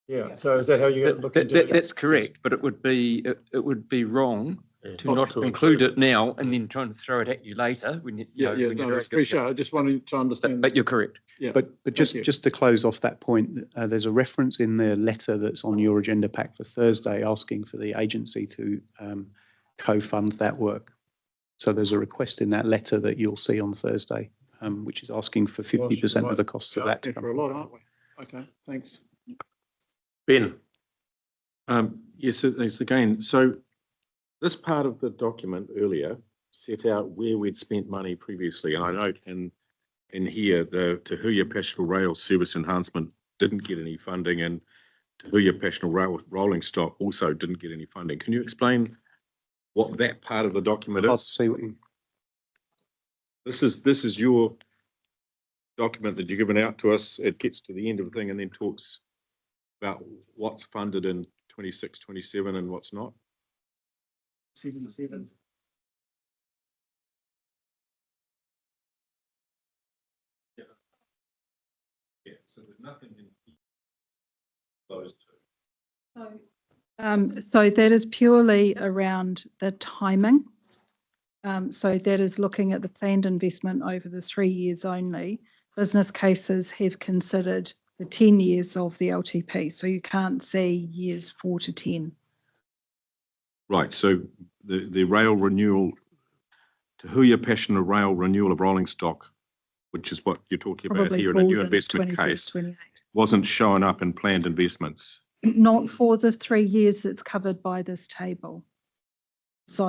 Yeah. So is that how you look into it? That's correct, but it would be wrong Yeah. to not include it now and then trying to throw it at you later when you. Yeah, yeah, no, I appreciate it. I just wanted to understand. But you're correct. Yeah. But Thank you. just to close off that point, there's a reference in the letter that's on your agenda pack for Thursday asking for the agency to co-fund that work. So there's a request in that letter that you'll see on Thursday, which is asking for 50% of the costs of that to For a come. lot, aren't we? Okay, thanks. Ben, Yes, it's again, so this part of the document earlier set out where we'd spent money previously, and I note in here, the Tahuya Pastoral Rail Service Enhancement didn't get any funding, and Tahuya Pastoral Rail Rolling Stock also didn't get any funding. Can you explain what that part of the document I'll is? see what you, This is your document that you're giving out to us. It gets to the end of the thing and then talks about what's funded in 26, 27 and what's not. 77. Yeah, so there's nothing in those two. So that is purely around the timing. So that is looking at the planned investment over the 3 years only. Business cases have considered the 10 years of the LTP, so you can't see years 4 to 10. Right, so the rail renewal, Tahuya Passenger Rail Renewal of Rolling Stock, which is what you're talking about Probably here in a new falls in investment 26, case, 28. wasn't showing up in planned investments. Not for the 3 years that's covered by this table. So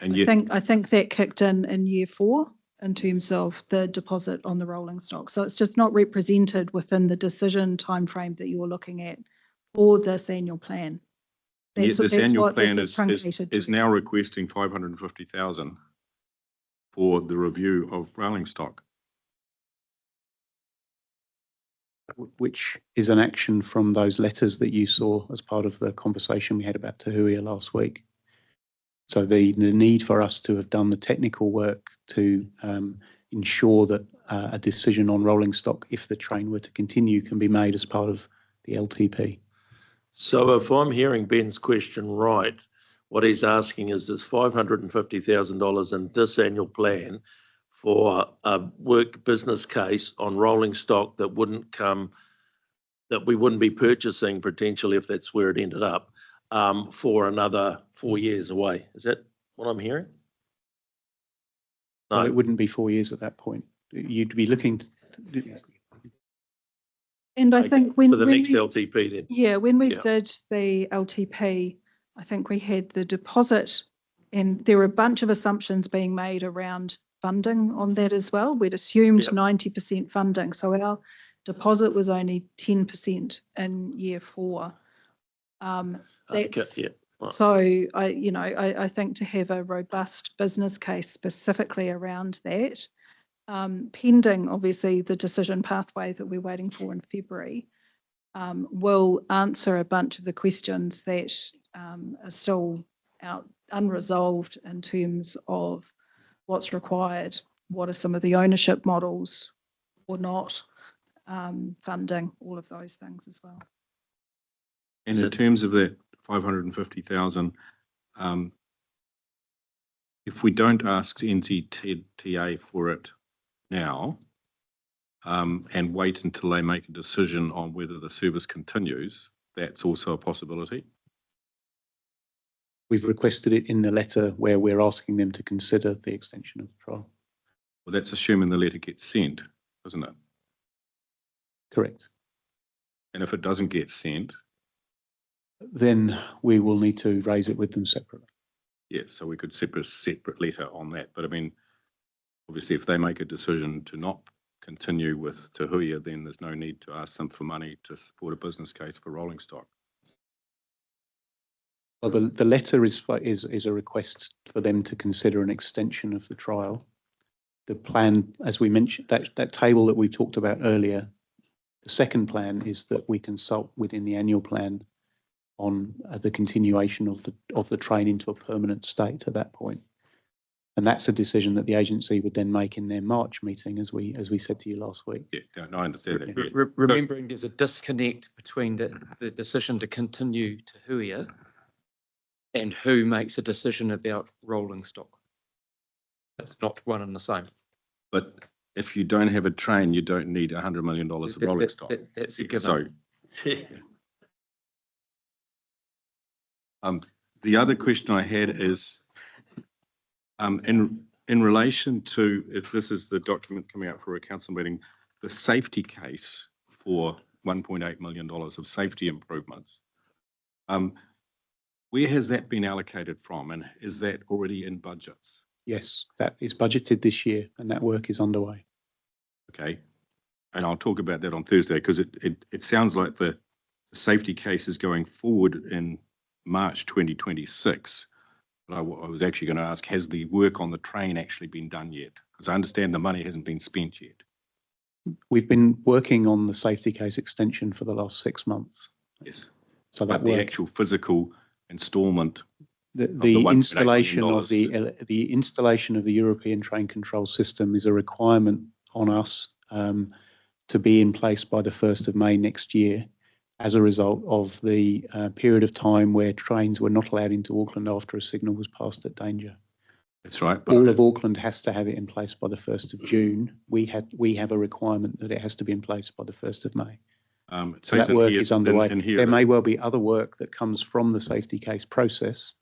And I yet, think that kicked in year 4 in terms of the deposit on the rolling stock. So it's just not represented within the decision timeframe that you're looking at for this annual plan. yet this annual plan that's a truncated is now requesting 550,000 for the review of rolling stock. which is an action from those letters that you saw as part of the conversation we had about Tahuya last week. So the need for us to have done the technical work to ensure that a decision on rolling stock, if the train were to continue, can be made as part of the LTP. so if I'm hearing Ben's question right, what he's asking is there's $550,000 in this annual plan for a work business case on rolling stock that wouldn't come, that we wouldn't be purchasing potentially if that's where it ended up, for another 4 years away. Is that what I'm hearing? Well, No, it wouldn't be 4 years at that point. You'd be looking And I okay, think when for the when next we- LTP then. Yeah, when we Yeah. did the LTP, I think we had the deposit and there were a bunch of assumptions being made around funding on that as well. We'd assumed Yep. 90% funding, so our deposit was only 10% in year 4. Okay, That's, yeah. Right. so I think to have a robust business case specifically around that, pending obviously the decision pathway that we're waiting for in February, will answer a bunch of the questions that are still out unresolved in terms of what's required, what are some of the ownership models or not, funding, all of those things as well. And in terms of that 550,000, if we don't ask NZTA for it now, and wait until they make a decision on whether the service continues, that's also a possibility. We've requested it in the letter where we're asking them to consider the extension of the trial. Well, that's assuming the letter gets sent, isn't it? Correct. And if it doesn't get sent, Then we will need to raise it with them separately. yeah, so we could separate letter on that. But I mean, obviously, if they make a decision to not continue with Tahuya, then there's no need to ask them for money to support a business case for rolling stock. Well, the letter is a request for them to consider an extension of the trial. The plan, as we mentioned, that table that we talked about earlier, the second plan is that we consult within the annual plan on the continuation of the train into a permanent state at that point. And that's a decision that the agency would then make in their March meeting, as we said to you last week. Yeah, no, I understand that. yeah. Remembering there's a disconnect between the decision to continue Tahuya and who makes a decision about rolling stock. It's not one and the same. But if you don't have a train, you don't need $100 million of rolling stock. That's a So, given. the other question I had is, in relation to, if this is the document coming out for a council meeting, the safety case for $1.8 million of safety improvements. Where has that been allocated from, and is that already in budgets? Yes, that is budgeted this year and that work is underway. Okay, and I'll talk about that on Thursday, because it sounds like the safety case is going forward in March 2026. But I was actually going to ask, has the work on the train actually been done yet? Because I understand the money hasn't been spent yet. We've been working on the safety case extension for the last 6 months. Yes. So But that the work, actual physical installment, the installation of $1.8 the installation of the European train control system is a requirement on us to be in place by the 1st of May next year, as a result of the period of time where trains were not allowed into Auckland after a signal was passed at danger. that's right. All of Auckland has to have it in place by the 1st of June. We have a requirement that it has to be in place by the 1st of May. It So says that in work here- is underway. in here There that- may well be other work that comes from the safety case process.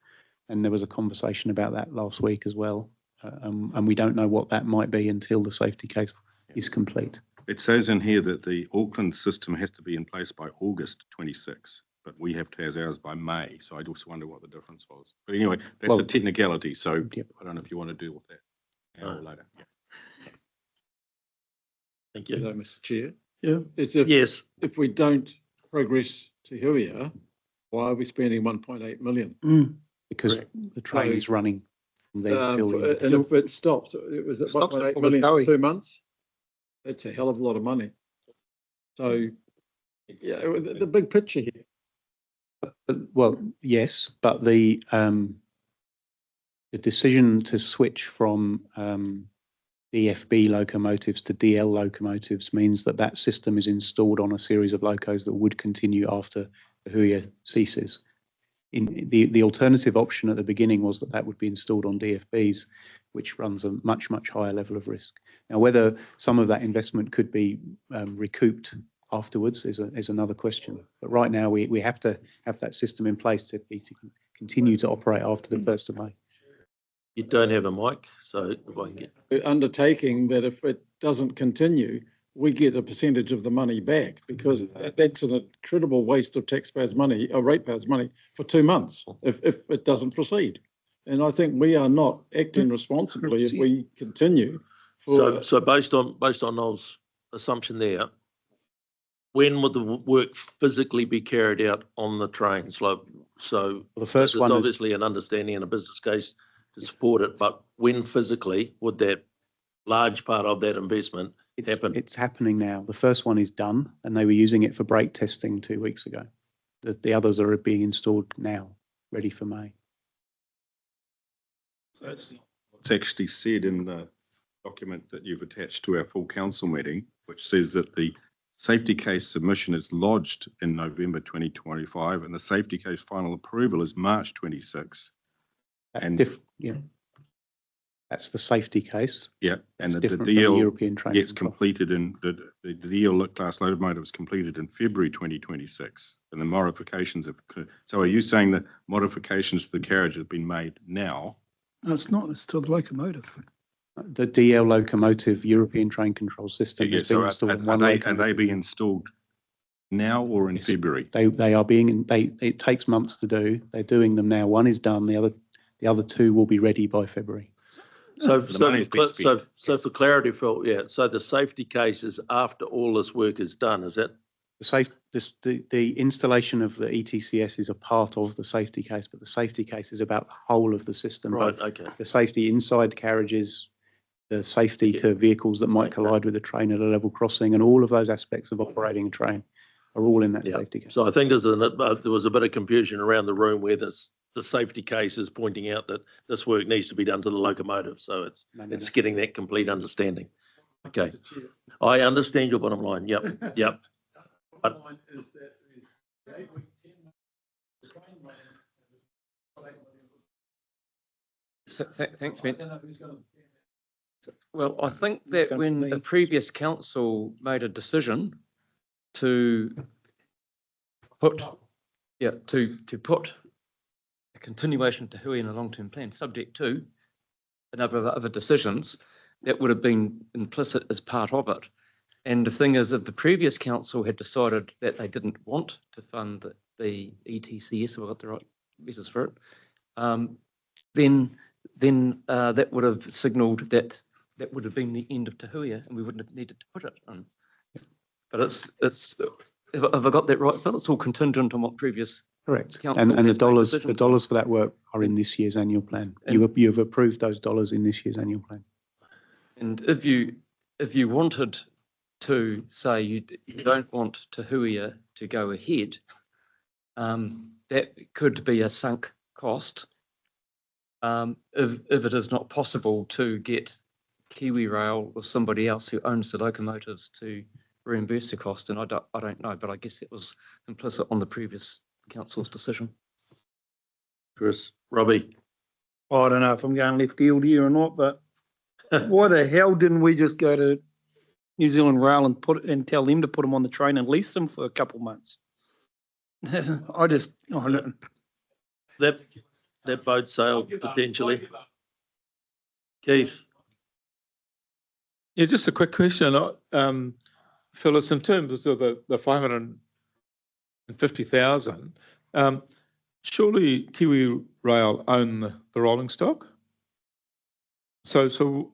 And there was a conversation about that last week as well. And we don't know what that might be until the safety case is complete. It says in here that the Auckland system has to be in place by August 26, but we have to have ours by May. So I also wonder what the difference was. But anyway, that's Well, a technicality. So yep. I don't know if you want to deal with that now or later. Yeah. Thank you. Hello, Mr. Chair. Yeah. Is if, Yes, if we don't progress to Huia, why are we spending 1.8 million? Because the train is running from there till the And if it stops, it was at Stops 1.8 before million for Maui. 2 months? That's a hell of a lot of money. So, yeah, the big picture here. Well, yes, but the decision to switch from DFB locomotives to DL locomotives means that that system is installed on a series of locos that would continue after the Huia ceases. In the alternative option at the beginning was that would be installed on DFBs, which runs a much, much higher level of risk. Now, whether some of that investment could be recouped afterwards is another question. But right now, we have to have that system in place to continue to operate after the 1st of May. you don't have a mic, so if I can get, Undertaking that if it doesn't continue, we get a percentage of the money back, because that's an incredible waste of taxpayers' money, or ratepayers' money, for 2 months if it doesn't proceed. And I think we are not acting responsibly if we continue. so based on Noel's assumption there, when would the work physically be carried out on the trains? Like, so Well, the first there's one is obviously an understanding and a business case to support it, but when physically would that large part of that investment happen? it's happening now. The first one is done, and they were using it for brake testing 2 weeks ago. The others are being installed now, ready for May. So it's actually said in the document that you've attached to our full council meeting, which says that the safety case submission is lodged in November 2025, and the safety case final approval is March 26. And Yeah, that's the safety case. yeah, and It's the different from the deal European train gets control. completed in the deal class locomotive was completed in February 2026, and the modifications have. So are you saying that modifications to the carriage have been made now? No, it's not. It's still the locomotive. The DL locomotive European train control system Yeah, has so been are installed in are one they locomotive. being installed now or in February? They are being, it takes months to do. They're doing them now. One is done. The other two will be ready by February. So, the money's been spent. so for clarity, Phil, yeah, so the safety case is after all this work is done, is that? The installation of the ETCS is a part of the safety case, but the safety case is about the whole of the system. Right, both okay. The safety inside carriages, the safety to vehicles that might collide with a train at a level crossing, and all of those aspects of operating a train are all in that Yeah. safety case. So I think there was a bit of confusion around the room where the safety case is pointing out that this work needs to be done to the locomotive. So it's getting that complete understanding. Okay. I understand your bottom line. Yep, yep. But Thanks, Ben. Well, I think that when the previous council made a decision to put, to put a continuation to Hui in a long-term plan, subject to a number of other decisions, that would have been implicit as part of it. And the thing is, if the previous council had decided that they didn't want to fund the ETCS, if I got the right letters for it, then that would have signalled that that would have been the end of Te Huia, and we wouldn't have needed to put it in. But it's if I got that right, Phil, it's all contingent on what previous Correct. council And has the made dollars decisions. for that work are in this year's annual plan. And- You've approved those dollars in this year's annual plan. And if you wanted to say you don't want Te Huia to go ahead, that could be a sunk cost. If it is not possible to get Kiwi Rail or somebody else who owns the locomotives to reimburse the cost, and I don't know, but I guess that was implicit on the previous council's decision. Chris, Robbie, I don't know if I'm going left field here or not, but why the hell didn't we just go to New Zealand Rail and tell them to put them on the train and lease them for a couple months? I don't. that boat sailed potentially. Keith, Yeah, just a quick question. Phyllis, in terms of the 550,000, surely Kiwi Rail own the rolling stock? So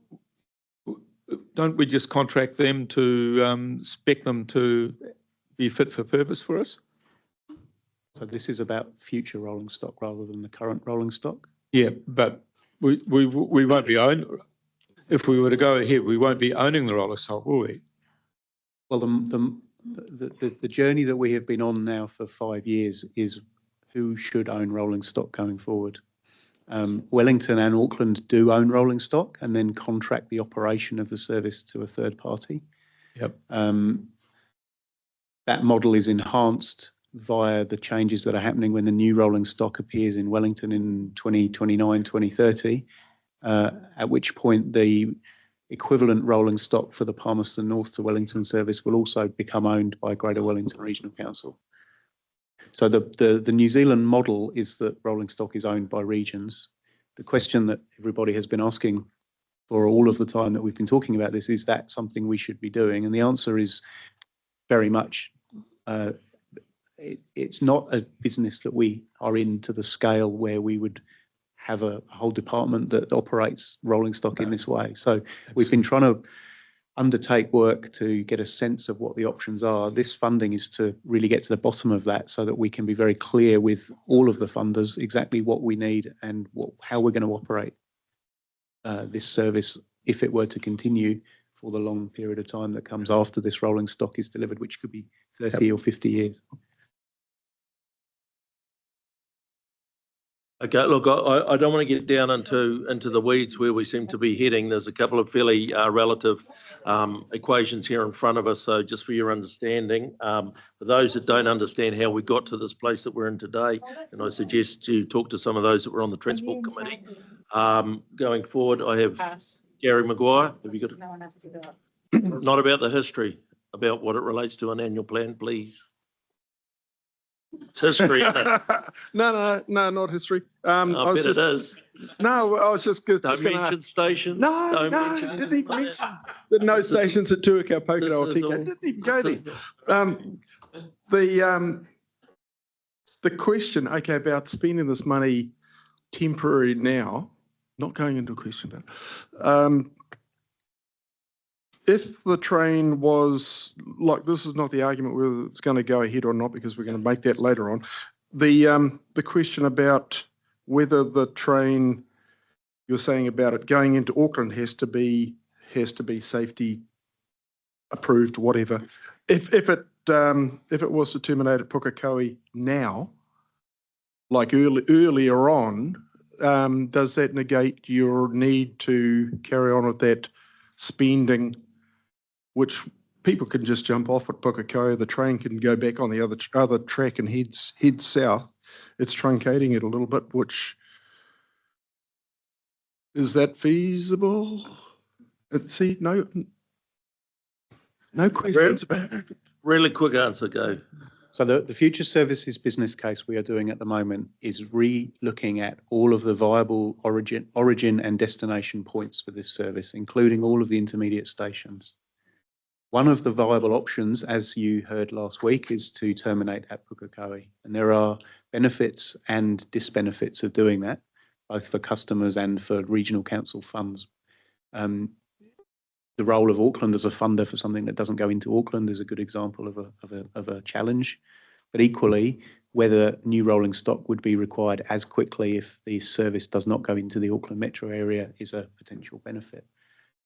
don't we just contract them to spec them to be fit for purpose for us? So this is about future rolling stock rather than the current rolling stock. Yeah, but we won't be if we were to go ahead, we won't be owning the rolling stock, will we? Well, the journey that we have been on now for 5 years is who should own rolling stock going forward. Wellington and Auckland do own rolling stock and then contract the operation of the service to a third party. Yep. That model is enhanced via the changes that are happening when the new rolling stock appears in Wellington in 2029, 2030, at which point the equivalent rolling stock for the Palmerston North to Wellington service will also become owned by Greater Wellington Regional Council. So the New Zealand model is that rolling stock is owned by regions. The question that everybody has been asking for all of the time that we've been talking about this, is that something we should be doing? And the answer is very much, it's not a business that we are in to the scale where we would have a whole department that operates rolling stock in this way. So we've been trying to undertake work to get a sense of what the options are. This funding is to really get to the bottom of that so that we can be very clear with all of the funders exactly what we need and how we're going to operate this service if it were to continue for the long period of time that comes after this rolling stock is delivered, which could be 30 or 50 years. okay, look, I don't want to get down into the weeds where we seem to be heading. There's a couple of fairly relative equations here in front of us. So just for your understanding, for those that don't understand how we got to this place that we're in today, and I suggest you talk to some of those that were on the Transport Committee. Going forward, I have Gary Maguire. Have you got No one has to do it. not about the history, about what it relates to an annual plan, please? It's history, isn't it? No, not history. I bet it is. No, I was just going Don't to mention stations. No, Don't no, mention didn't even anything. mention the no stations at Tuakau, Pokeno, or This is Tika. all- Didn't even go there. The question, okay, about spending this money temporary now, not going into a question about if the train was, like, this is not the argument whether it's going to go ahead or not, because we're going to make that later on. The question about whether the train, you're saying about it going into Auckland has to be safety approved, whatever. If it was to terminate at Pukekohe now, like earlier on, does that negate your need to carry on with that spending, which people can just jump off at Pukekohe, the train can go back on the other track and head south. It's truncating it a little bit, which Is that feasible? See, no questions about it. Really quick answer, go. So the future services business case we are doing at the moment is re-looking at all of the viable origin and destination points for this service, including all of the intermediate stations. One of the viable options, as you heard last week, is to terminate at Pukekohe. And there are benefits and disbenefits of doing that, both for customers and for regional council funds. The role of Auckland as a funder for something that doesn't go into Auckland is a good example of a challenge. But equally, whether new rolling stock would be required as quickly if the service does not go into the Auckland metro area is a potential benefit.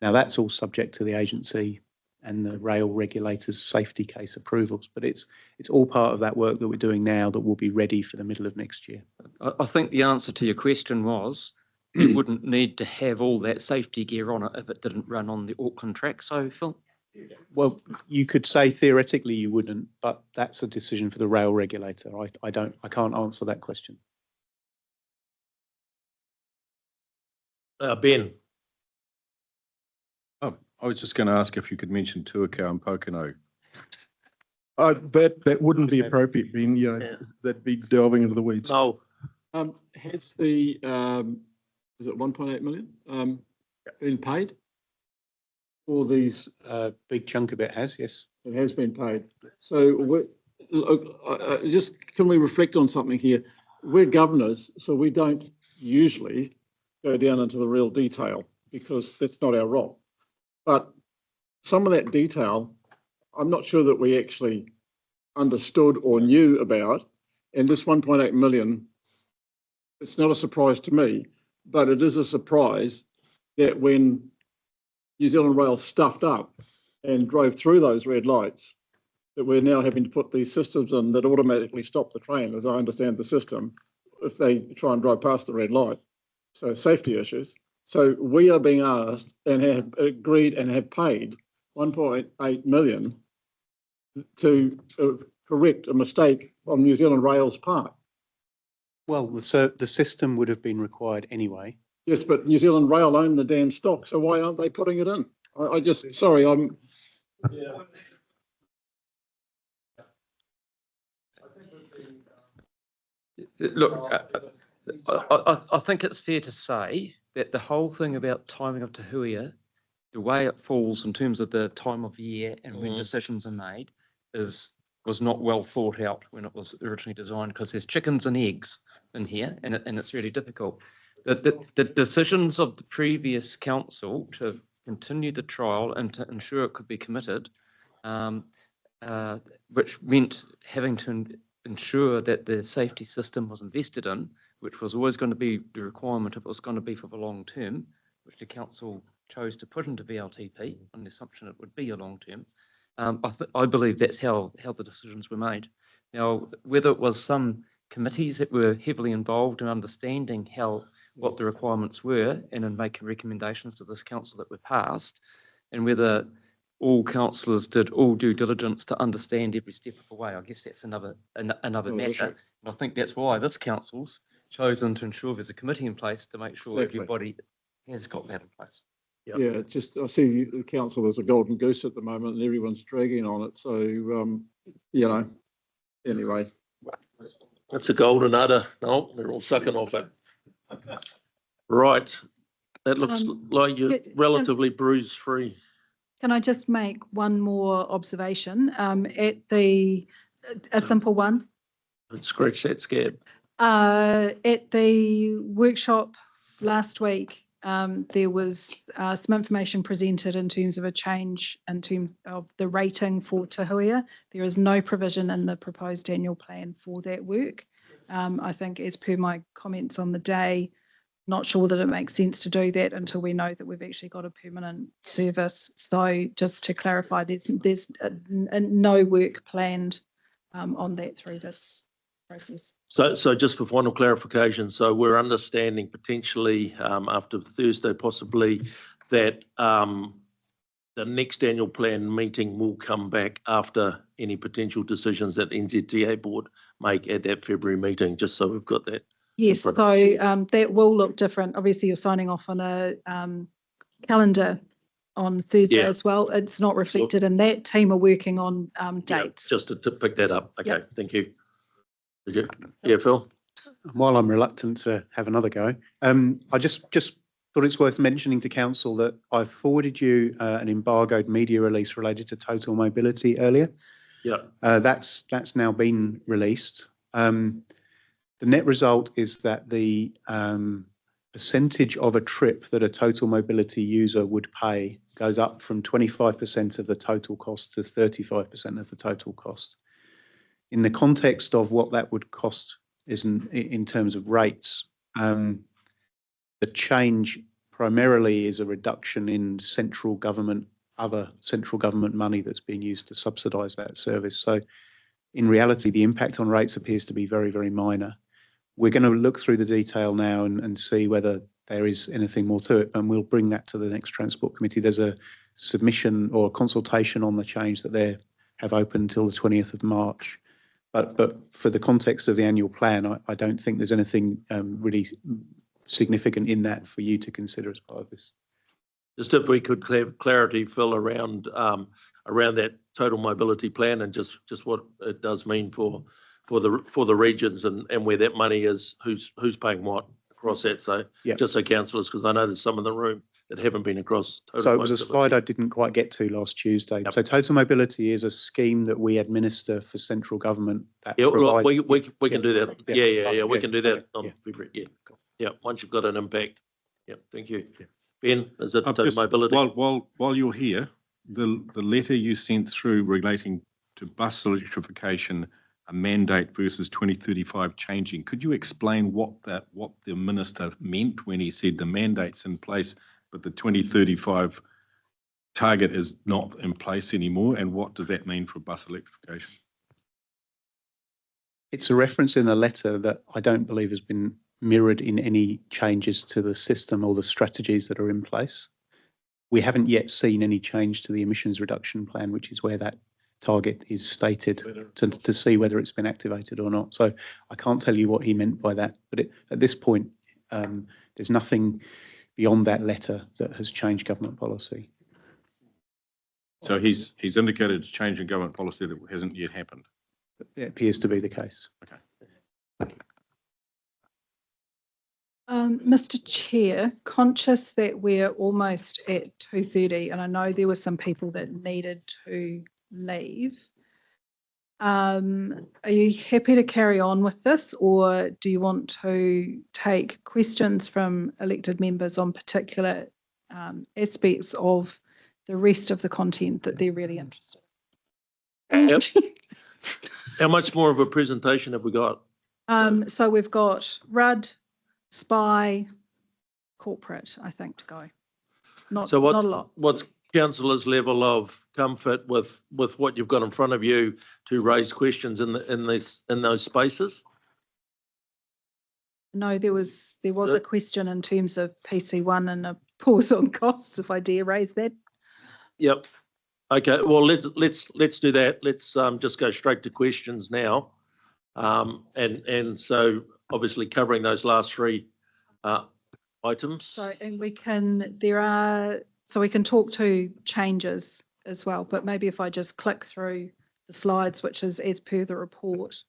Now, that's all subject to the agency and the rail regulators' safety case approvals, but it's all part of that work that we're doing now that will be ready for the middle of next year. I think the answer to your question was you wouldn't need to have all that safety gear on it if it didn't run on the Auckland track. So, Phil? Well, you could say theoretically you wouldn't, but that's a decision for the rail regulator. I can't answer that question. Ben. Oh, I was just going to ask if you could mention Tuakau and Pokeno. That wouldn't be appropriate, Ben, that'd be delving into the weeds. No. Has the, is it 1.8 million been paid for these? A big chunk of it has, yes. It has been paid. So just can we reflect on something here? We're governors, so we don't usually go down into the real detail because that's not our role. But some of that detail, I'm not sure that we actually understood or knew about. And this 1.8 million, it's not a surprise to me, but it is a surprise that when New Zealand Rail stuffed up and drove through those red lights, that we're now having to put these systems in that automatically stop the train, as I understand the system, if they try and drive past the red light. So safety issues. So we are being asked and have agreed and have paid 1.8 million to correct a mistake on New Zealand Rail's part. Well, the system would have been required anyway. Yes, but New Zealand Rail own the damn stock, so why aren't they putting it in? I just, sorry, I'm... Yeah. Look, I think it's fair to say that the whole thing about timing of Te Huia, the way it falls in terms of the time of year and when decisions are made was not well thought out when it was originally designed, because there's chickens and eggs in here and it's really difficult. The decisions of the previous council to continue the trial and to ensure it could be committed, which meant having to ensure that the safety system was invested in, which was always going to be the requirement if it was going to be for the long term, which the council chose to put into VLTP on the assumption it would be a long term. I believe that's how the decisions were made. Now, whether it was some committees that were heavily involved in understanding what the requirements were and in making recommendations to this council that were passed, and whether all councillors did all due diligence to understand every step of the way, I guess that's another matter. And I think that's why this council's chosen to ensure there's a committee in place to make sure everybody has got that in place. Yep. Yeah, just I see the council as a golden goose at the moment and everyone's dragging on it. So, anyway. That's a golden udder. No, they're all sucking off it. Right. That looks like you're relatively bruise free. Can I just make one more observation? A simple one. Scratch that scab. At the workshop last week, there was some information presented in terms of a change in terms of the rating for Te Huia. There is no provision in the proposed annual plan for that work. I think as per my comments on the day, not sure that it makes sense to do that until we know that we've actually got a permanent service. So just to clarify, there's no work planned on that through this process. So just for final clarification, so we're understanding potentially after Thursday possibly that the next annual plan meeting will come back after any potential decisions that NZTA board make at that February meeting, just so we've got that Yes, so Different. that will look different. Obviously, you're signing off on a calendar on Thursday Yeah. as well. It's not reflected in that. Team are working on dates. Just to pick that up. Okay, Yep. thank you. Did you? Yeah, Phil? While I'm reluctant to have another go, I just thought it's worth mentioning to council that I've forwarded you an embargoed media release related to total mobility earlier. Yeah. That's now been released. The net result is that the percentage of a trip that a total mobility user would pay goes up from 25% of the total cost to 35% of the total cost. In the context of what that would cost is in terms of rates, the change primarily is a reduction in other central government money that's being used to subsidise that service. So in reality, the impact on rates appears to be very, very minor. We're going to look through the detail now and see whether there is anything more to it, and we'll bring that to the next Transport Committee. There's a submission or a consultation on the change that they have open until the 20th of March. But for the context of the annual plan, I don't think there's anything really significant in that for you to consider as part of this. Just if we could clarity, Phil, around that total mobility plan and just what it does mean for the regions and where that money is, who's paying what across that. So just so councillors, because I know there's some in the room that haven't been across total So it was mobility. a slide I didn't quite get to last Tuesday. So total mobility is a scheme that we administer for central government. That provides, we can do that. Yeah. We can do that on February. Yeah. Once you've got an impact. Yeah. Thank you. Ben, is it total mobility? While you're here, the letter you sent through relating to bus electrification, a mandate versus 2035 changing. Could you explain what the minister meant when he said the mandate's in place, but the 2035 target is not in place anymore? And what does that mean for bus electrification? It's a reference in a letter that I don't believe has been mirrored in any changes to the system or the strategies that are in place. We haven't yet seen any change to the emissions reduction plan, which is where that target is stated, to see whether it's been activated or not. So I can't tell you what he meant by that, but at this point, there's nothing beyond that letter that has changed government policy. So he's indicated a change in government policy that hasn't yet happened. It appears to be the case. Okay. Mr. Chair, conscious that we're almost at 2:30, and I know there were some people that needed to leave. Are you happy to carry on with this, or do you want to take questions from elected members on particular aspects of the rest of the content that they're really interested in? Yep. How much more of a presentation have we got? So we've got RUD, SPY, corporate, I think, to go. Not a lot. What's councillors' level of comfort with what you've got in front of you to raise questions in those spaces? No, there was a question in terms of PC1 and a pause on costs, if I dare raise that. Yep. Okay. Well, let's do that. Let's just go straight to questions now, and so obviously covering those last three items. So, and we can talk to changes as well, but maybe if I just click through the slides, which is as per the report.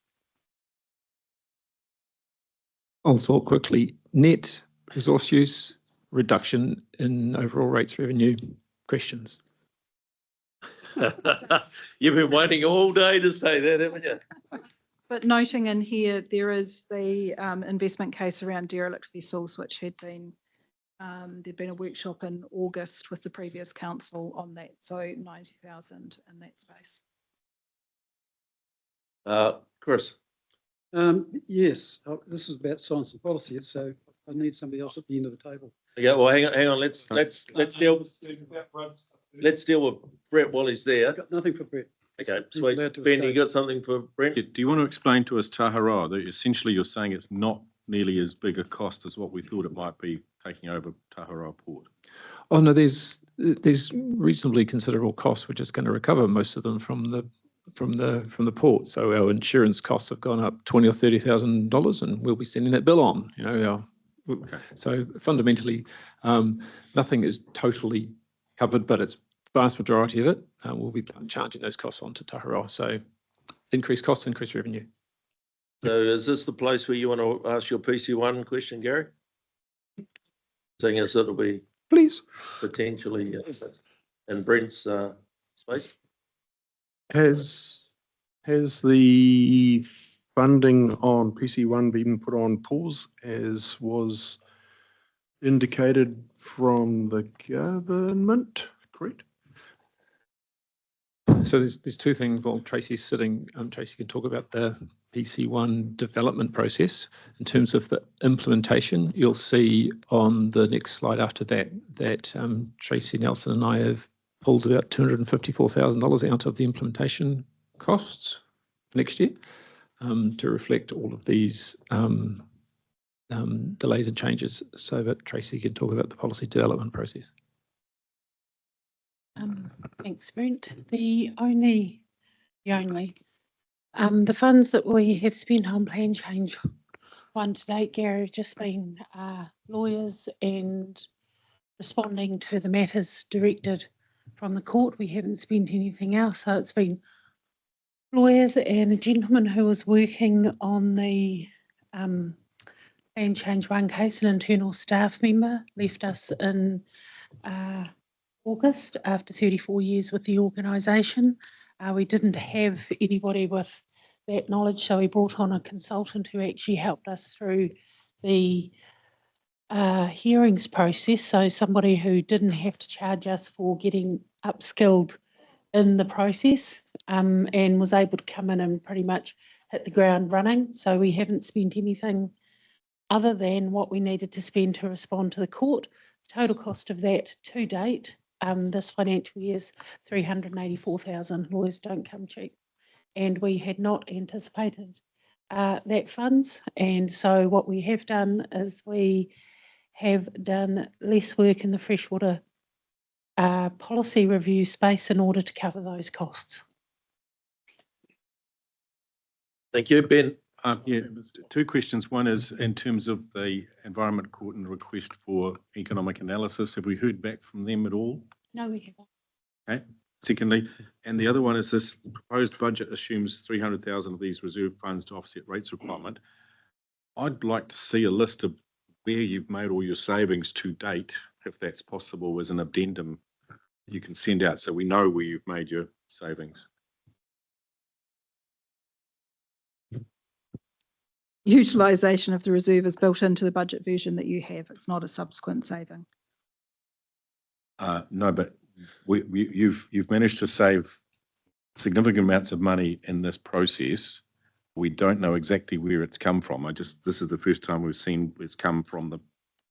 I'll talk quickly. Net resource use, reduction in overall rates revenue, questions. You've been waiting all day to say that, haven't you? But noting in here, there is the investment case around derelict vessels, which had been, there'd been a workshop in August with the previous council on that, so 90,000 in that space. Chris. Yes, this is about science and policy, so I need somebody else at the end of the table. Okay, well, hang on. Let's deal with Brett while he's there. I've got nothing for Brett. Okay, sweet. Ben, you got something for Brent? Do you want to explain to us Taharoa, that essentially you're saying it's not nearly as big a cost as what we thought it might be taking over Taharoa Port? Oh no, there's reasonably considerable costs. We're just going to recover most of them from the from the port. So our insurance costs have gone up $20,000 or $30,000, and we'll be sending that bill on. So fundamentally, nothing is totally covered, but it's vast majority of it. We'll be charging those costs on to Taharoa. So increased costs, increased revenue. So is this the place where you want to ask your PC1 question, Gary? Seeing as it'll be Please. potentially in Brent's space. Has the funding on PC1 been put on pause as was indicated from the government, correct? So there's two things. Well, Tracy's sitting. Tracy can talk about the PC1 development process. In terms of the implementation, you'll see on the next slide after that Tracy Nelson and I have pulled about $254,000 out of the implementation costs for next year to reflect all of these delays and changes, so that Tracy can talk about the policy development process. Thanks, Brent. The funds that we have spent on plan change one to date, Gary, have just been lawyers and responding to the matters directed from the court. We haven't spent anything else, so it's been lawyers, and the gentleman who was working on the plan change one case, an internal staff member, left us in August after 34 years with the organisation. We didn't have anybody with that knowledge, so we brought on a consultant who actually helped us through the hearings process, so somebody who didn't have to charge us for getting upskilled in the process, and was able to come in and pretty much hit the ground running. So we haven't spent anything other than what we needed to spend to respond to the court. The total cost of that to date this financial year is $384,000. Lawyers don't come cheap, and we had not anticipated that funds. And so what we have done is we have done less work in the freshwater policy review space in order to cover those costs. Thank you, Ben. Yeah, two questions. One is in terms of the Environment Court and the request for economic analysis. Have we heard back from them at all? No, we haven't. Okay. Secondly, and the other one is this proposed budget assumes 300,000 of these reserve funds to offset rates requirement. I'd like to see a list of where you've made all your savings to date, if that's possible, as an addendum you can send out so we know where you've made your savings. Utilisation of the reserve is built into the budget version that you have. It's not a subsequent saving. No, but you've managed to save significant amounts of money in this process. We don't know exactly where it's come from. This is the first time we've seen it's come from the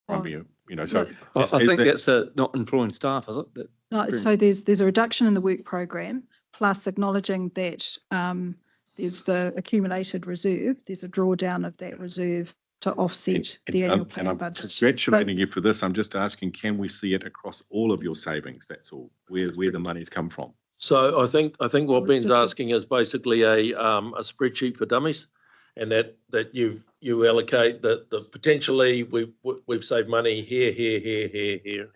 primary, so. I think that's not employing staff, is it? No, so there's a reduction in the work program, plus acknowledging that there's the accumulated reserve. There's a drawdown of that reserve to offset the annual plan I'm budget. congratulating you for this. I'm just asking, can we see it across all of your savings? That's all, where the money's come from. So I think what Ben's asking is basically a spreadsheet for dummies, and that you allocate that the potentially we've saved money here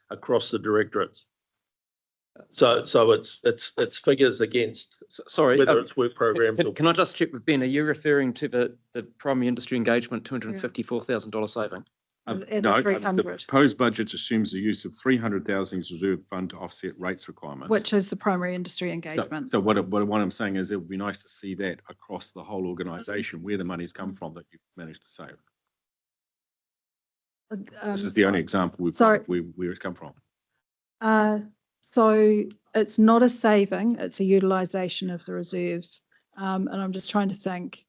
across the directorates. So it's figures against, sorry, whether it's work programs or. Can I just check with Ben? Are you referring to the primary industry engagement $254,000 saving? And No, the the 300, proposed budget assumes the use of 300,000 as reserve fund to offset rates requirements. which is the primary industry engagement. So what I'm saying is it would be nice to see that across the whole organisation, where the money's come from that you've managed to save. This is the only example we've got of where it's come from. So it's not a saving, it's a utilisation of the reserves. And I'm just trying to think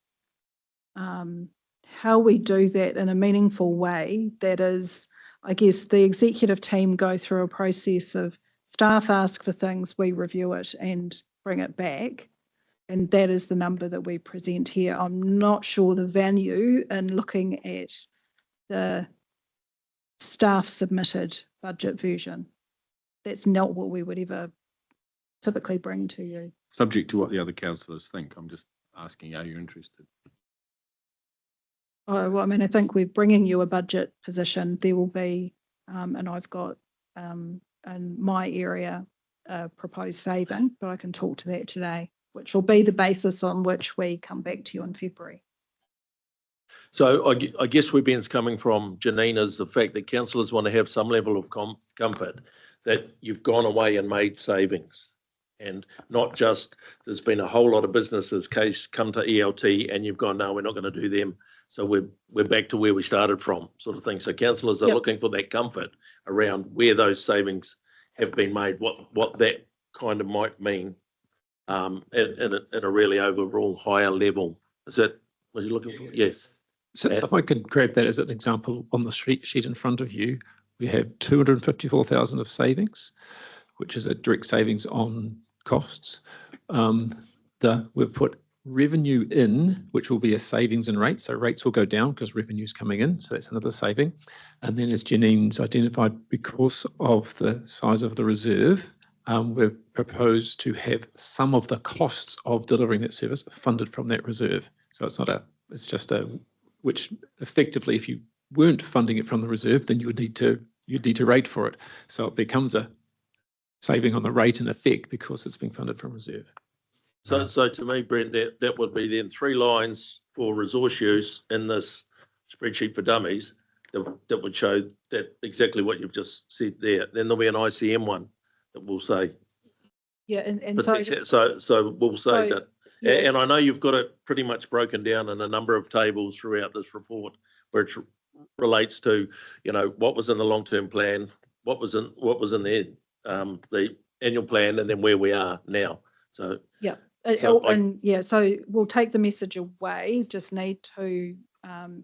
how we do that in a meaningful way. That is, I guess the executive team go through a process of staff ask for things, we review it and bring it back. And that is the number that we present here. I'm not sure the value in looking at the staff submitted budget version. That's not what we would ever typically bring to you. Subject to what the other councillors think. I'm just asking, are you interested? Oh, well, I mean, I think we're bringing you a budget position. There will be, and I've got in my area proposed saving, but I can talk to that today, which will be the basis on which we come back to you in February. So I guess where Ben's coming from, Janine, is the fact that councillors want to have some level of comfort that you've gone away and made savings. And not just, there's been a whole lot of businesses come to ELT and you've gone, no, we're not going to do them. So we're back to where we started from, sort of thing. So councillors are looking for that comfort around where those savings have been made, what that kind of might mean at a really overall higher level. Is that what you're looking for? Yes. So if I could grab that as an example on the sheet in front of you, we have 254,000 of savings, which is a direct savings on costs. We've put revenue in, which will be a savings in rates. So rates will go down because revenue's coming in. So that's another saving. And then as Janine's identified, because of the size of the reserve, we've proposed to have some of the costs of delivering that service funded from that reserve. So it's just which effectively, if you weren't funding it from the reserve, then you'd need to rate for it. So it becomes a saving on the rate in effect because it's being funded from reserve. So to me, Brent, that would be then 3 lines for resource use in this spreadsheet for dummies that would show that exactly what you've just said there. Then there'll be an ICM one that will say. Yeah, and so we'll say that. Yeah. And I know you've got it pretty much broken down in a number of tables throughout this report, which relates to, what was in the long-term plan, what was in the annual plan, and then where we are now. So yeah, so we'll take the message away. Just need to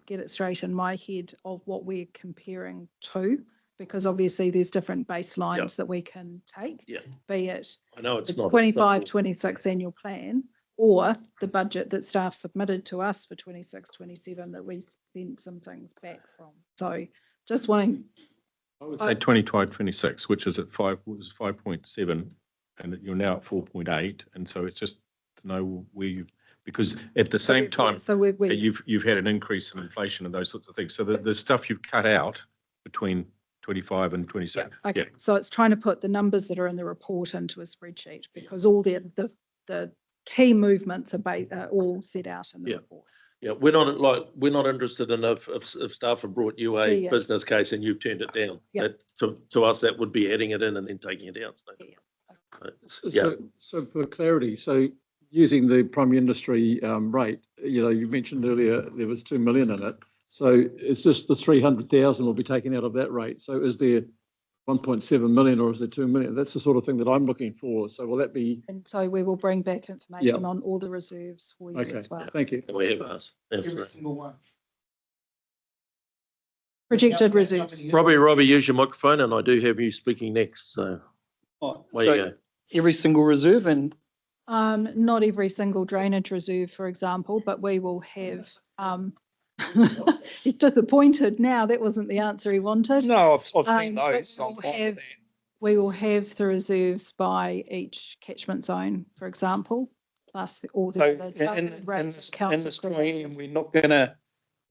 get it straight in my head of what we're comparing to, because obviously there's different baselines that we can take. Yeah. Be it I know it's the not 25-26 annual plan, or the budget that staff submitted to us for 26-27 that we spent some things back from. So just wanting. I would say 25-26, which is at 5.7, and you're now at 4.8, and so it's just to know where you, because at the same time, you've had an increase in inflation and those sorts of things. So the stuff you've cut out between 25 and 26. Yeah, okay. So it's trying to put the numbers that are in the report into a spreadsheet, because all the key movements are all set out in the report. Yeah, we're not interested in if staff have brought you a business case and you've turned it down. Yeah. To us, that would be adding it in and then taking it out. So for clarity, so using the primary industry rate, you mentioned earlier there was 2 million in it. So it's just the 300,000 will be taken out of that rate. So is there 1.7 million or is there 2 million? That's the sort of thing that I'm looking for. So will that be? And so we will bring back information on all the reserves for you as well. Thank you. We have asked. Every single one. Projected reserves. Robbie, use your microphone, and I do have you speaking next. So where you go. Every single reserve and. Not every single drainage reserve, for example, but we will have. He's disappointed now. That wasn't the answer he wanted. No, I've seen those. We will have the reserves by each catchment zone, for example, plus all the in the screen, and we're not going to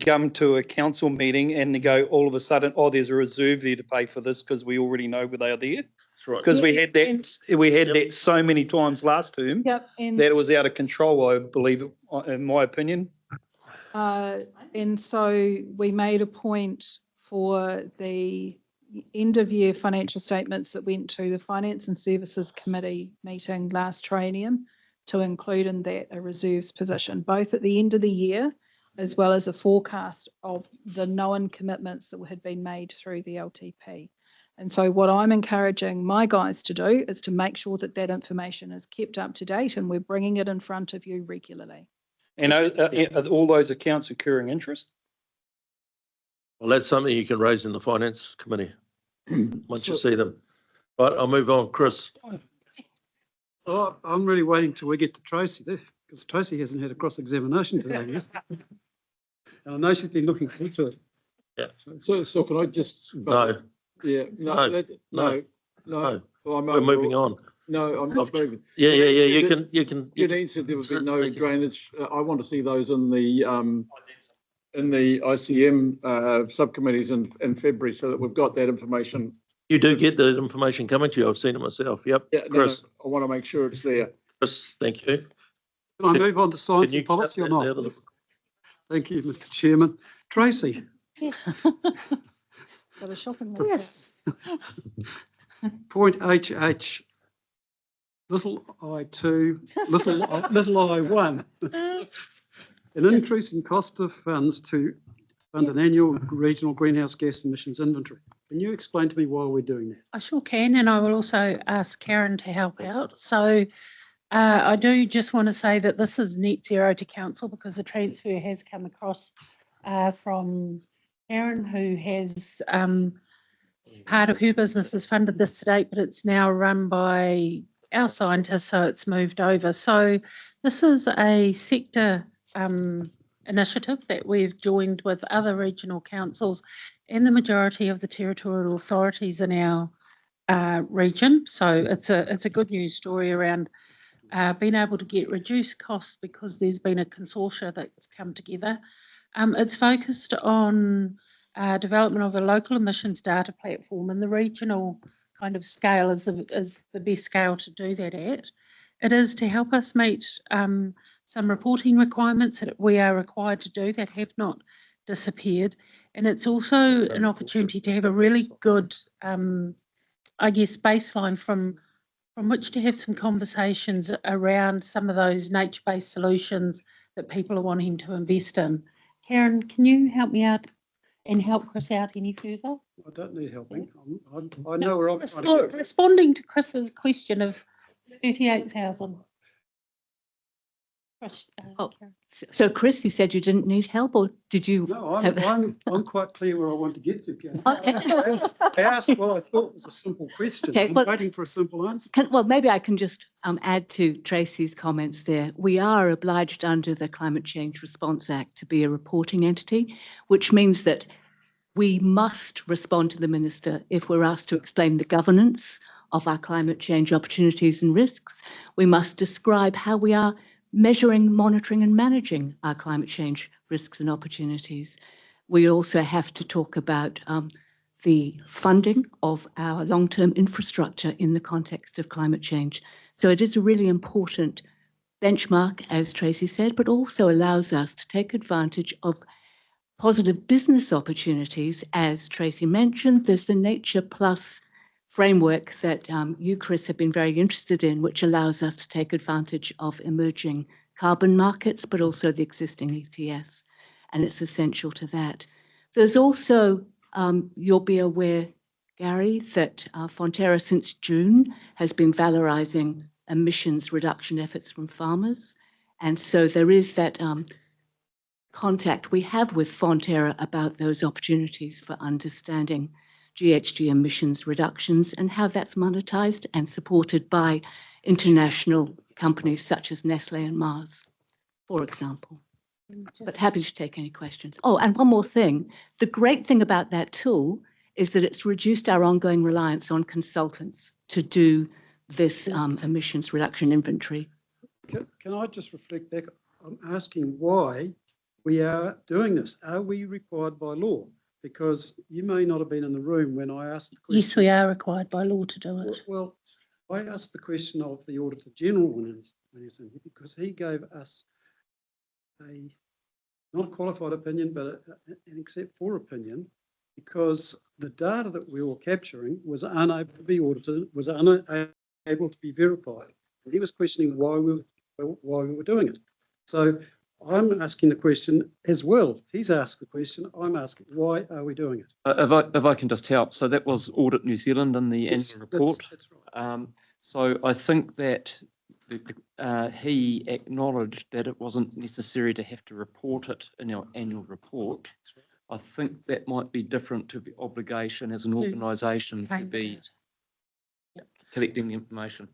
come to a council meeting and go all of a sudden, there's a reserve there to pay for this because we already know they are there. That's right. Because we had that so many times last term that it was out of control, I believe, in my opinion. And so we made a point for the end of year financial statements that went to the Finance and Services Committee meeting last triennium to include in that a reserves position, both at the end of the year as well as a forecast of the known commitments that had been made through the LTP. And so what I'm encouraging my guys to do is to make sure that that information is kept up to date and we're bringing it in front of you regularly. And are all those accounts accruing interest? Well, that's something you can raise in the Finance Committee once you see them. But I'll move on, Chris. Oh, I'm really waiting till we get to Tracy there, because Tracy hasn't had a cross-examination today yet. And I know she's been looking forward to it. Yeah. So can I just? No. Yeah. No. Well, we're moving on. No, I'm not speaking. Yeah, you can. Janine said there would be no Thank you. drainage. I want to see those in the ICM subcommittees in February, so that we've got that information. You do get the information coming to you. I've seen it myself. Yep. Yeah, no, Chris, I want to make sure it's there. Chris, thank you. Can I move on to science Can you and policy or cut that not? out of the- Thank you, Mr. Chairman. Tracy, Yes. Got a shopping Yes. point HH, little I2, little I1. An increase in cost of funds to fund an annual regional greenhouse gas emissions inventory. Can you explain to me why we're doing that? I sure can, and I will also ask Karen to help out. So I do just want to say that this is net zero to council because the transfer has come across from Karen, who has part of her business has funded this to date, but it's now run by our scientists, so it's moved over. So this is a sector initiative that we've joined with other regional councils and the majority of the territorial authorities in our region. So it's a good news story around being able to get reduced costs because there's been a consortia that's come together. It's focused on development of a local emissions data platform, and the regional kind of scale is the best scale to do that at. It is to help us meet some reporting requirements that we are required to do that have not disappeared. And it's also an opportunity to have a really good, I guess, baseline from which to have some conversations around some of those nature-based solutions that people are wanting to invest in. Karen, can you help me out and help Chris out any further? I don't need helping. I know where I'm trying to go. Responding to Chris's question of 38,000. So Chris, you said you didn't need help, or did you? No, have- I'm quite clear where I want to get to, Karen. Okay. I asked what I thought was a simple question. Okay, I'm well- waiting for a simple answer. Well, maybe I can just add to Tracy's comments there. We are obliged under the Climate Change Response Act to be a reporting entity, which means that we must respond to the Minister if we're asked to explain the governance of our climate change opportunities and risks. We must describe how we are measuring, monitoring and managing our climate change risks and opportunities. We also have to talk about the funding of our long-term infrastructure in the context of climate change. So it is a really important benchmark, as Tracy said, but also allows us to take advantage of positive business opportunities. As Tracy mentioned, there's the Nature Plus framework that you, Chris, have been very interested in, which allows us to take advantage of emerging carbon markets, but also the existing ETS, and it's essential to that. There's also, you'll be aware, Gary, that Fonterra since June has been valorising emissions reduction efforts from farmers, and so there is that contact we have with Fonterra about those opportunities for understanding GHG emissions reductions and how that's monetised and supported by international companies such as Nestle and Mars, for example. But happy to take any questions. Oh, and one more thing. The great thing about that tool is that it's reduced our ongoing reliance on consultants to do this emissions reduction inventory. Can I just reflect back? I'm asking why we are doing this. Are we required by law? Because you may not have been in the room when I asked the question. Yes, we are required by law to do it. Well, I asked the question of the Auditor General when he was in here, because he gave us a not a qualified opinion, but an except for opinion, because the data that we were capturing was unable to be audited, was unable to be verified. And he was questioning why we were doing it. So I'm asking the question as well. He's asked the question. I'm asking, why are we doing it? If I can just help, so that was Audit New Zealand in the annual report. That's right. So I think that he acknowledged that it wasn't necessary to have to report it in our annual report. I think that might be different to the obligation as an organisation to be collecting the information.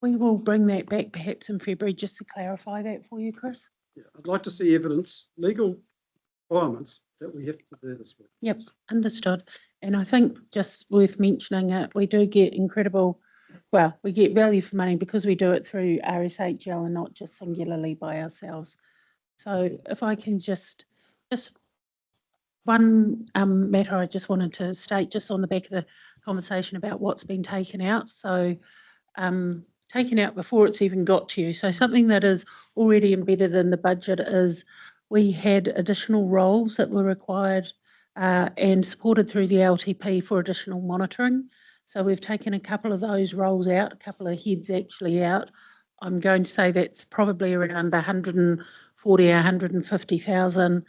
We will bring that back perhaps in February just to clarify that for you, Chris. Yeah, I'd like to see evidence, legal requirements that we have to do this with. Yep, understood. And I think just worth mentioning it, we do get incredible well, we get value for money because we do it through RSHL and not just singularly by ourselves. So if I can just one matter I just wanted to state just on the back of the conversation about what's been taken out. So taken out before it's even got to you. So something that is already embedded in the budget is we had additional roles that were required and supported through the LTP for additional monitoring. So we've taken a couple of those roles out, a couple of heads actually out. I'm going to say that's probably around 140 or 150,000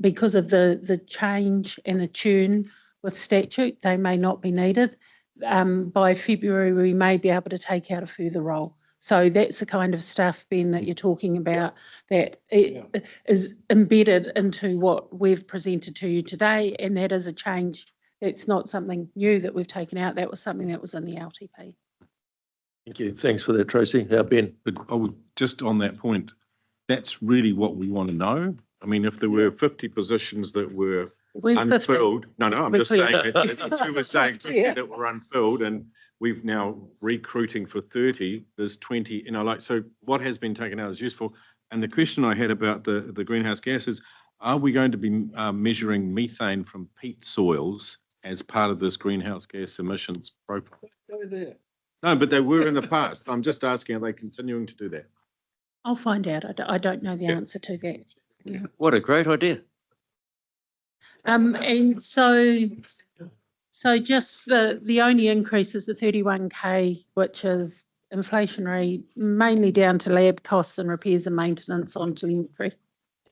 because of the change and the tune with statute. They may not be needed. By February, we may be able to take out a further role. So that's the kind of stuff, Ben, that you're talking about, that it is embedded into what we've presented to you today, and that is a change. It's not something new that we've taken out. That was something that was in the LTP. Thank you. Thanks for that, Tracy. Ben? But I would, just on that point, that's really what we want to know. I mean, if there were 50 positions that were unfilled, no, I'm just saying, that you were saying 50 that were unfilled, and we've now recruiting for 30, there's 20, so what has been taken out is useful. And the question I had about the greenhouse gases, are we going to be measuring methane from peat soils as part of this greenhouse gas emissions profile? No, but they were in the past. I'm just asking, are they continuing to do that? I'll find out. I don't know the answer to that. Yeah. What a great idea. And so just the only increase is the 31K, which is inflationary, mainly down to lab costs and repairs and maintenance on telemetry.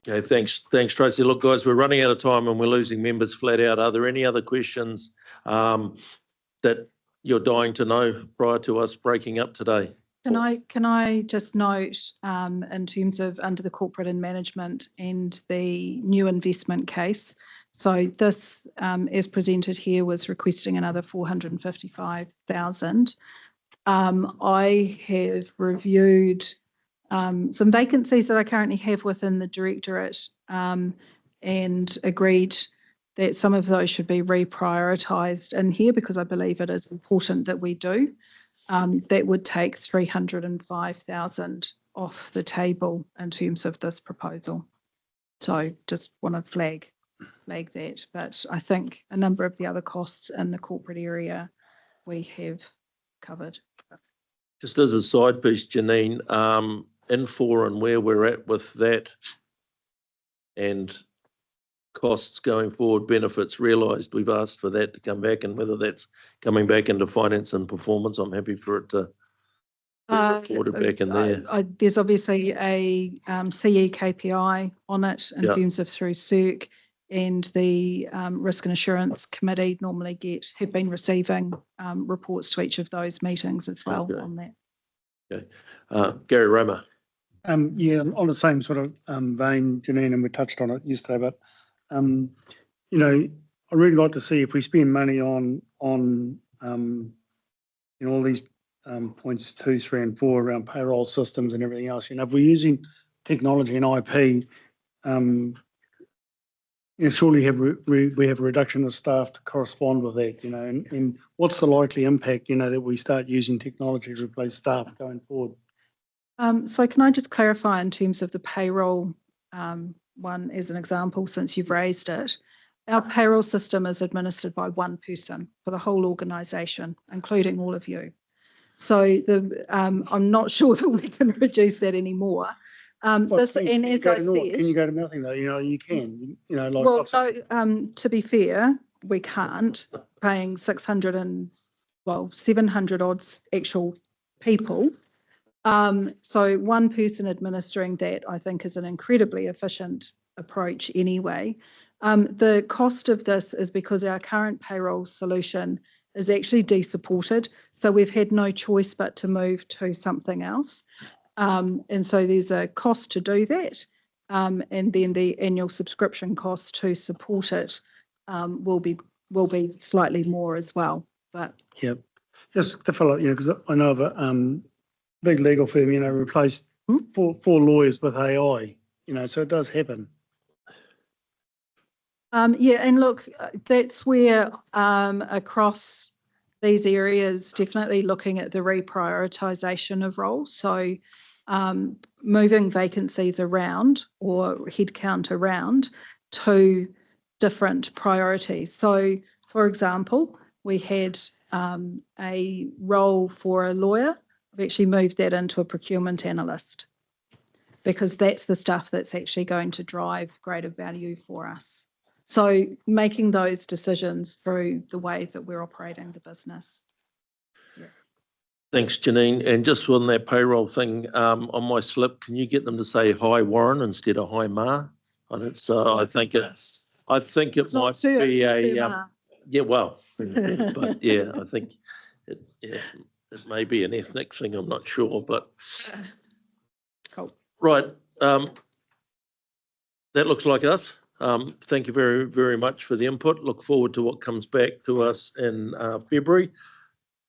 Okay, thanks, Tracy. Look, guys, we're running out of time and we're losing members flat out. Are there any other questions that you're dying to know prior to us breaking up today? Can I just note in terms of under the corporate and management and the new investment case, so this as presented here was requesting another 455,000. I have reviewed some vacancies that I currently have within the directorate and agreed that some of those should be reprioritised in here because I believe it is important that we do. That would take 305,000 off the table in terms of this proposal. So just want to flag that. But I think a number of the other costs in the corporate area we have covered. Just as a side piece, Janine, Infor and where we're at with that and costs going forward, benefits realised, we've asked for that to come back, and whether that's coming back into finance and performance, I'm happy for it to report it back in there. There's obviously a CE KPI on it in terms of through CERC, and the Risk and Assurance Committee normally have been receiving reports to each of those meetings as well on that. Okay. Gary Roma. Yeah, on the same sort of vein, Janine, and we touched on it yesterday, but I really like to see if we spend money on all these points 2, 3, and 4 around payroll systems and everything else. If we're using technology and IP, surely we have a reduction of staff to correspond with that. And what's the likely impact? That we start using technology to replace staff going forward. So can I just clarify in terms of the payroll one as an example, since you've raised it? Our payroll system is administered by one person for the whole organisation, including all of you. So I'm not sure that we can reduce that anymore. Can you go to nothing though? You can. To be fair, we can't. Paying 700 odd actual people. So one person administering that, I think, is an incredibly efficient approach anyway. The cost of this is because our current payroll solution is actually de-supported. So we've had no choice but to move to something else. And so there's a cost to do that. And then the annual subscription cost to support it will be slightly more as well. But yeah, just to follow up, because I know of a big legal firm, replaced four lawyers with AI, so it does happen. And look, that's where across these areas, definitely looking at the reprioritisation of roles. So moving vacancies around or headcount around to different priorities. So, for example, we had a role for a lawyer. We've actually moved that into a procurement analyst because that's the stuff that's actually going to drive greater value for us. So making those decisions through the way that we're operating the business. Thanks, Janine. And just on that payroll thing, on my slip, can you get them to say hi Warren instead of hi Ma? And it's, I think it It's not might Sir, be a, Sir Ma. yeah, well, but yeah, I think it may be an ethnic thing. I'm not sure, but Cool. right. That looks like us. Thank you very, very much for the input. Look forward to what comes back to us in February.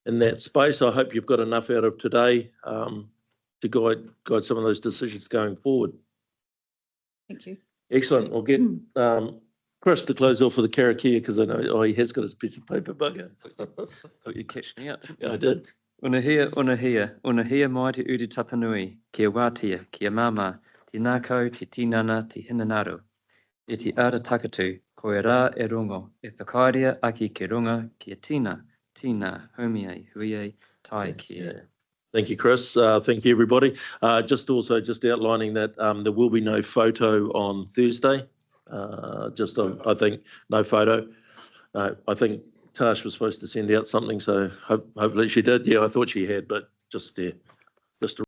In that space, I hope you've got enough out of today to guide some of those decisions going forward. Thank you. Excellent. We'll get Chris to close off with the karakia because I know he has got his piece of paper bugger. Thought you'd catch me out. Yeah, I did. Unahia mai te uri tapanui, kia wātia, kia mama, te nākau, te tinana, te hinanaru. E te ara takatu, koe rā e rongo, e whakaaria aki ke runga, kia tina, homiei, huiei, tai kia. Thank you, Chris. Thank you, everybody. Just outlining that there will be no photo on Thursday. I think no photo. I think Tash was supposed to send out something, so hopefully she did. Yeah, I thought she had, but just there. Just